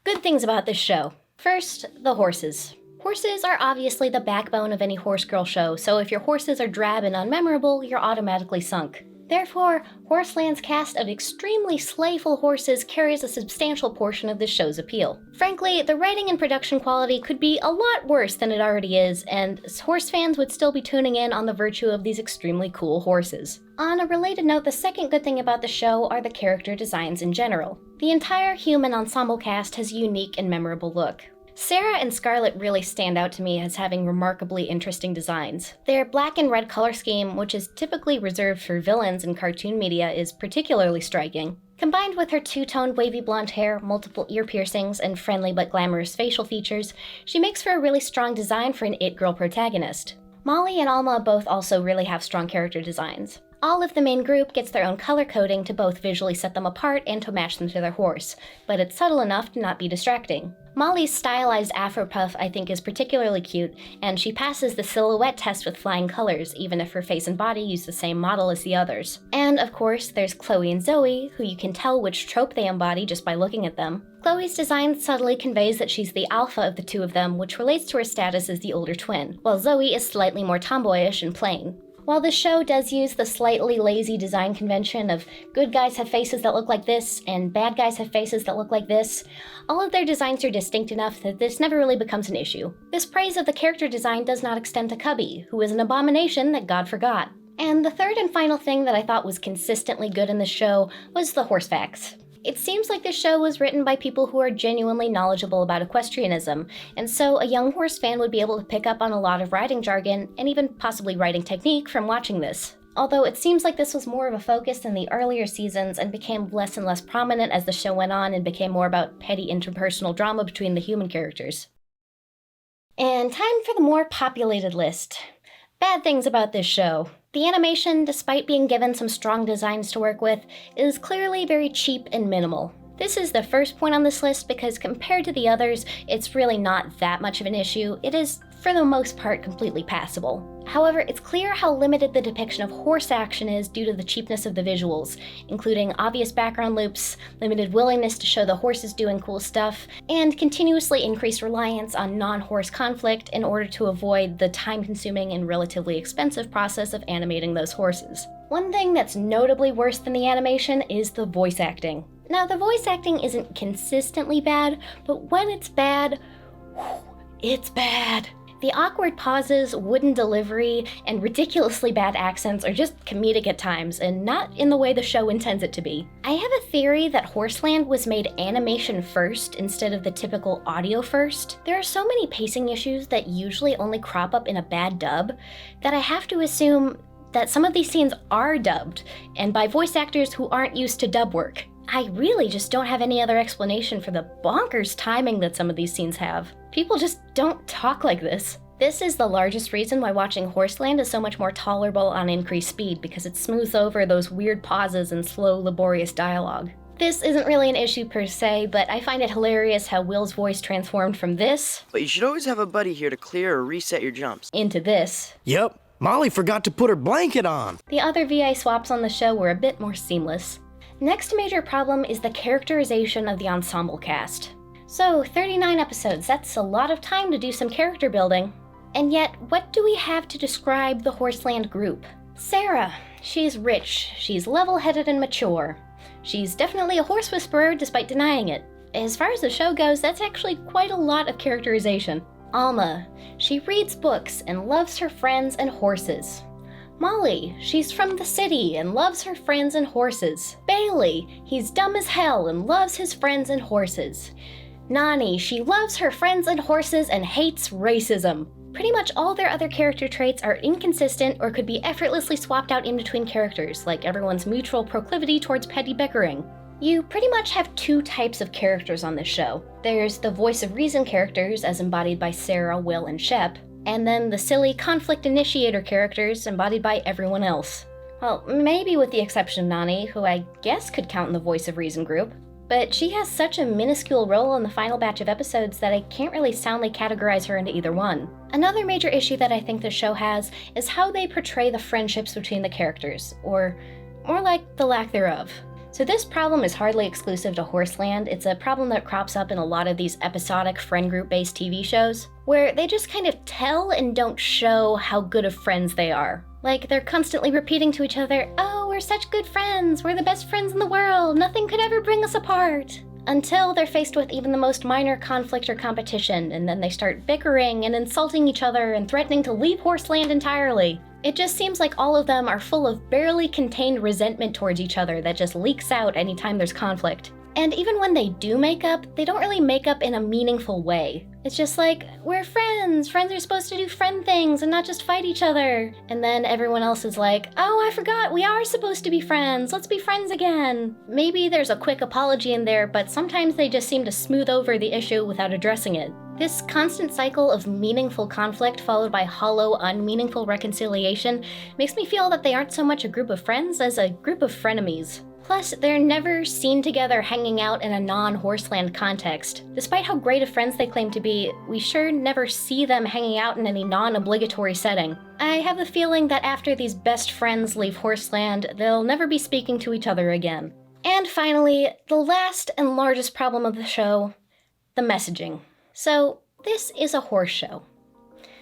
good things about this show. First, the horses. Horses are obviously the backbone of any horse girl show, so if your horses are drab and unmemorable, you're automatically sunk. Therefore, Horseland's cast of extremely slayful horses carries a substantial portion of this show's appeal. Frankly, the writing and production quality could be a lot worse than it already is, and horse fans would still be tuning in on the virtue of these extremely cool horses. On a related note, the second good thing about the show are the character designs in general. The entire human ensemble cast has a unique and memorable look. Sarah and Scarlet really stand out to me as having remarkably interesting designs. Their black and red color scheme, which is typically reserved for villains in cartoon media, is particularly striking. Combined with her two-toned wavy blonde hair, multiple ear piercings, and friendly but glamorous facial features, she makes for a really strong design for an it-girl protagonist. Molly and Alma both also really have strong character designs. All of the main group gets their own color coding to both visually set them apart and to match them to their horse, but it's subtle enough to not be distracting. Molly's stylized afro puff I think is particularly cute, and she passes the silhouette test with flying colors, even if her face and body use the same model as the others. And of course, there's Chloe and Zoe, who you can tell which trope they embody just by looking at them. Chloe's design subtly conveys that she's the alpha of the two of them, which relates to her status as the older twin, while Zoe is slightly more tomboyish and plain. While the show does use the slightly lazy design convention of good guys have faces that look like this and bad guys have faces that look like this, all of their designs are distinct enough that this never really becomes an issue. This praise of the character design does not extend to Cubby, who is an abomination that God forgot. And the third and final thing that I thought was consistently good in the show was the horse facts. It seems like this show was written by people who are genuinely knowledgeable about equestrianism, and so a young horse fan would be able to pick up on a lot of riding jargon and even possibly riding technique from watching this. Although it seems like this was more of a focus in the earlier seasons and became less and less prominent as the show went on and became more about petty interpersonal drama between the human characters. And time for the more populated list. Bad things about this show. The animation, despite being given some strong designs to work with, is clearly very cheap and minimal. This is the first point on this list because compared to the others, it's really not that much of an issue. It is, for the most part, completely passable. However, it's clear how limited the depiction of horse action is due to the cheapness of the visuals, including obvious background loops, limited willingness to show the horses doing cool stuff, and continuously increased reliance on non-horse conflict in order to avoid the time-consuming and relatively expensive process of animating those horses. One thing that's notably worse than the animation is the voice acting. Now, the voice acting isn't consistently bad, but when it's bad, it's bad. The awkward pauses, wooden delivery, and ridiculously bad accents are just comedic at times, and not in the way the show intends it to be. I have a theory that Horseland was made animation first instead of the typical audio first. There are so many pacing issues that usually only crop up in a bad dub that I have to assume that some of these scenes are dubbed, and by voice actors who aren't used to dub work. I really just don't have any other explanation for the bonkers timing that some of these scenes have. People just don't talk like this. This is the largest reason why watching Horseland is so much more tolerable on increased speed, because it smooths over those weird pauses and slow, laborious dialogue. This isn't really an issue per se, but I find it hilarious how Will's voice transformed from this... But you should always have a buddy here to clear or reset your jumps. ...into this. Yep, Molly forgot to put her blanket on. The other VA swaps on the show were a bit more seamless. Next major problem is the characterization of the ensemble cast. So, 39 episodes, that's a lot of time to do some character building. And yet, what do we have to describe the Horseland group? Sarah. She's rich, she's level-headed and mature. She's definitely a horse whisperer despite denying it. As far as the show goes, that's actually quite a lot of characterization. Alma. She reads books and loves her friends and horses. Molly, she's from the city and loves her friends and horses. Bailey, he's dumb as hell and loves his friends and horses. Nani, she loves her friends and horses and hates racism. Pretty much all their other character traits are inconsistent or could be effortlessly swapped out in between characters, like everyone's mutual proclivity towards petty bickering. You pretty much have two types of characters on this show. There's the voice of reason characters, as embodied by Sarah, Will, and Shep, and then the silly conflict initiator characters embodied by everyone else. Well, maybe with the exception of Nani, who I guess could count in the voice of reason group, but she has such a minuscule role in the final batch of episodes that I can't really soundly categorize her into either one. Another major issue that I think the show has is how they portray the friendships between the characters, or more like the lack thereof. So this problem is hardly exclusive to Horseland. It's a problem that crops up in a lot of these episodic friend group-based TV shows, where they just kind of tell and don't show how good of friends they are. Like, they're constantly repeating to each other, "Oh, we're such good friends, we're the best friends in the world, nothing could ever bring us apart." Until they're faced with even the most minor conflict or competition, and then they start bickering and insulting each other and threatening to leave Horseland entirely. It just seems like all of them are full of barely contained resentment towards each other that just leaks out anytime there's conflict. And even when they do make up, they don't really make up in a meaningful way. It's just like, we're friends! Friends are supposed to do friend things and not just fight each other. And then everyone else is like, oh, I forgot, we are supposed to be friends, let's be friends again. Maybe there's a quick apology in there, but sometimes they just seem to smooth over the issue without addressing it. This constant cycle of meaningful conflict followed by hollow, unmeaningful reconciliation makes me feel that they aren't so much a group of friends as a group of frenemies. Plus, they're never seen together hanging out in a non-Horseland context. Despite how great of friends they claim to be, we sure never see them hanging out in any non-obligatory setting. I have the feeling that after these best friends leave Horseland, they'll never be speaking to each other again. And finally, the last and largest problem of the show, the messaging. So, this is a horse show.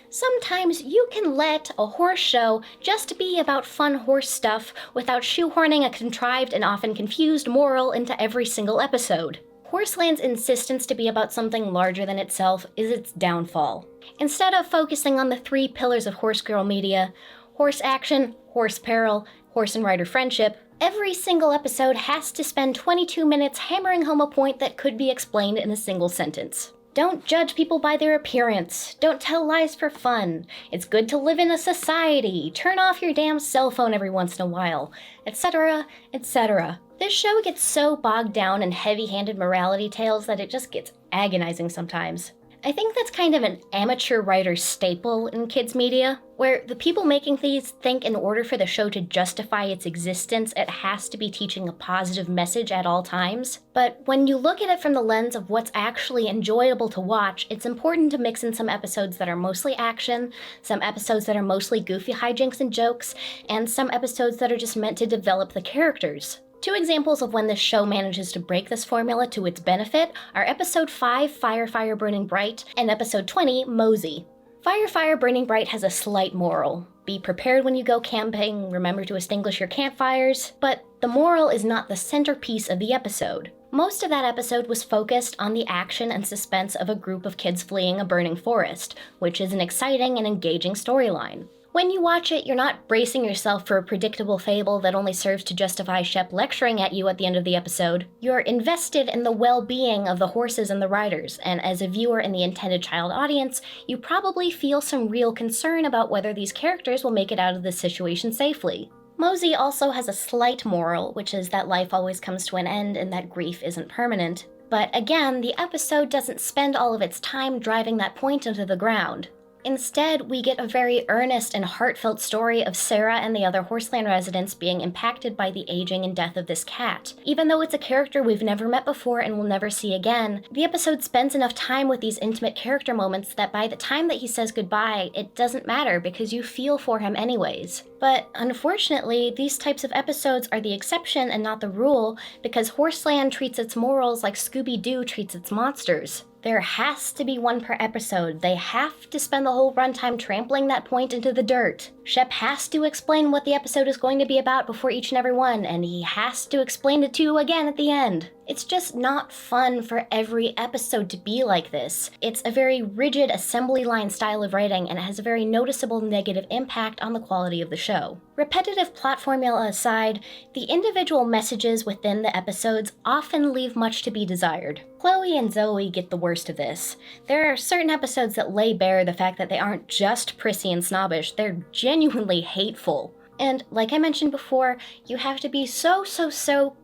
Sometimes you can let a horse show just be about fun horse stuff without shoehorning a contrived and often confused moral into every single episode. Horseland's insistence to be about something larger than itself is its downfall. Instead of focusing on the three pillars of horse girl media, horse action, horse peril, horse and rider friendship, every single episode has to spend 22 minutes hammering home a point that could be explained in a single sentence. Don't judge people by their appearance. Don't tell lies for fun. It's good to live in a society. Turn off your damn cell phone every once in a while, etc., etc. This show gets so bogged down in heavy-handed morality tales that it just gets agonizing sometimes. I think that's kind of an amateur writer staple in kids media, where the people making these think in order for the show to justify its existence, it has to be teaching a positive message at all times. But when you look at it from the lens of what's actually enjoyable to watch, it's important to mix in some episodes that are mostly action, some episodes that are mostly goofy hijinks and jokes, and some episodes that are just meant to develop the characters. Two examples of when this show manages to break this formula to its benefit are Episode 5, Fire, Fire, Burning Bright, and Episode 20, Mosey. Fire, Fire, Burning Bright has a slight moral. Be prepared when you go camping, remember to extinguish your campfires, but the moral is not the centerpiece of the episode. Most of that episode was focused on the action and suspense of a group of kids fleeing a burning forest, which is an exciting and engaging storyline. When you watch it, you're not bracing yourself for a predictable fable that only serves to justify Shep lecturing at you at the end of the episode. You're invested in the well-being of the horses and the riders, and as a viewer and the intended child audience, you probably feel some real concern about whether these characters will make it out of this situation safely. Mosey also has a slight moral, which is that life always comes to an end and that grief isn't permanent. But again, the episode doesn't spend all of its time driving that point into the ground. Instead, we get a very earnest and heartfelt story of Sarah and the other Horseland residents being impacted by the aging and death of this cat. Even though it's a character we've never met before and will never see again, the episode spends enough time with these intimate character moments that by the time that he says goodbye, it doesn't matter because you feel for him anyways. But unfortunately, these types of episodes are the exception and not the rule because Horseland treats its morals like Scooby-Doo treats its monsters. There has to be one per episode. They have to spend the whole runtime trampling that point into the dirt. Shep has to explain what the episode is going to be about before each and every one, and he has to explain it to you again at the end. It's just not fun for every episode to be like this. It's a very rigid assembly line style of writing, and it has a very noticeable negative impact on the quality of the show. Repetitive plot formula aside, the individual messages within the episodes often leave much to be desired. Chloe and Zoe get the worst of this. There are certain episodes that lay bare the fact that they aren't just prissy and snobbish, they're genuinely hateful. And like I mentioned before, you have to be so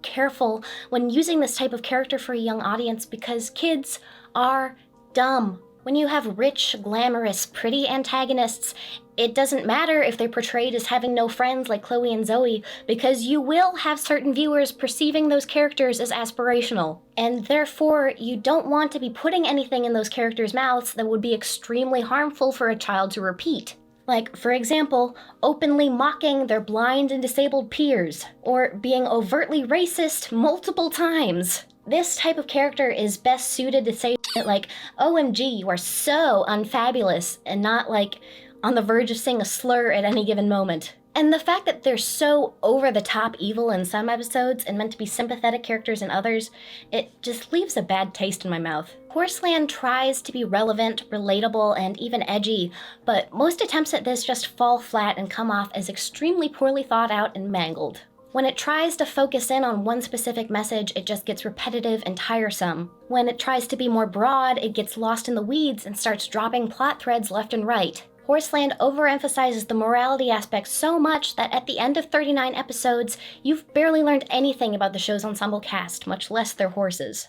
careful when using this type of character for a young audience because kids are dumb. When you have rich, glamorous, pretty antagonists, it doesn't matter if they're portrayed as having no friends like Chloe and Zoe, because you will have certain viewers perceiving those characters as aspirational. And therefore, you don't want to be putting anything in those characters' mouths that would be extremely harmful for a child to repeat. Like, for example, openly mocking their blind and disabled peers, or being overtly racist multiple times. This type of character is best suited to say shit like, OMG, you are so unfabulous, and not like on the verge of saying a slur at any given moment. And the fact that they're so over-the-top evil in some episodes and meant to be sympathetic characters in others, it just leaves a bad taste in my mouth. Horseland tries to be relevant, relatable, and even edgy, but most attempts at this just fall flat and come off as extremely poorly thought out and mangled. When it tries to focus in on one specific message, it just gets repetitive and tiresome. When it tries to be more broad, it gets lost in the weeds and starts dropping plot threads left and right. Horseland overemphasizes the morality aspect so much that at the end of 39 episodes, you've barely learned anything about the show's ensemble cast, much less their horses.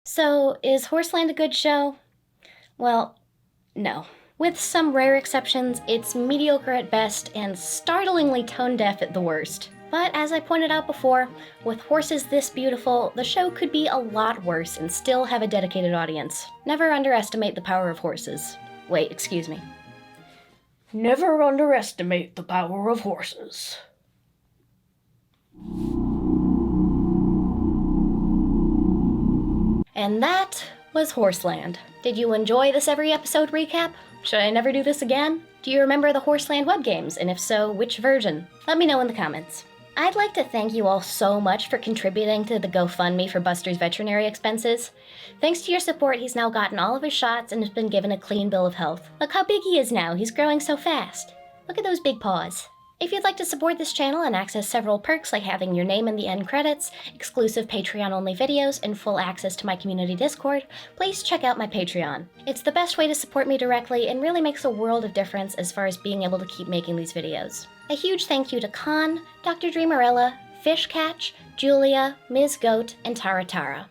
So, is Horseland a good show? Well, no. With some rare exceptions, it's mediocre at best and startlingly tone-deaf at the worst. But as I pointed out before, with horses this beautiful, the show could be a lot worse and still have a dedicated audience. Never underestimate the power of horses. Wait, excuse me. Never underestimate the power of horses. And that was Horseland. Did you enjoy this every episode recap? Should I never do this again? Do you remember the Horseland web games, and if so, which version? Let me know in the comments. I'd like to thank you all so much for contributing to the GoFundMe for Buster's veterinary expenses. Thanks to your support, he's now gotten all of his shots and has been given a clean bill of health. Look how big he is now, he's growing so fast. Look at those big paws. If you'd like to support this channel and access several perks like having your name in the end credits, exclusive Patreon-only videos, and full access to my community Discord, please check out my Patreon. It's the best way to support me directly and really makes a world of difference as far as being able to keep making these videos. A huge thank you to Khan, Dr. Dreamerella, Fishcatch, Julia, Ms. Goat, and Tara Tara.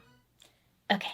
Okay.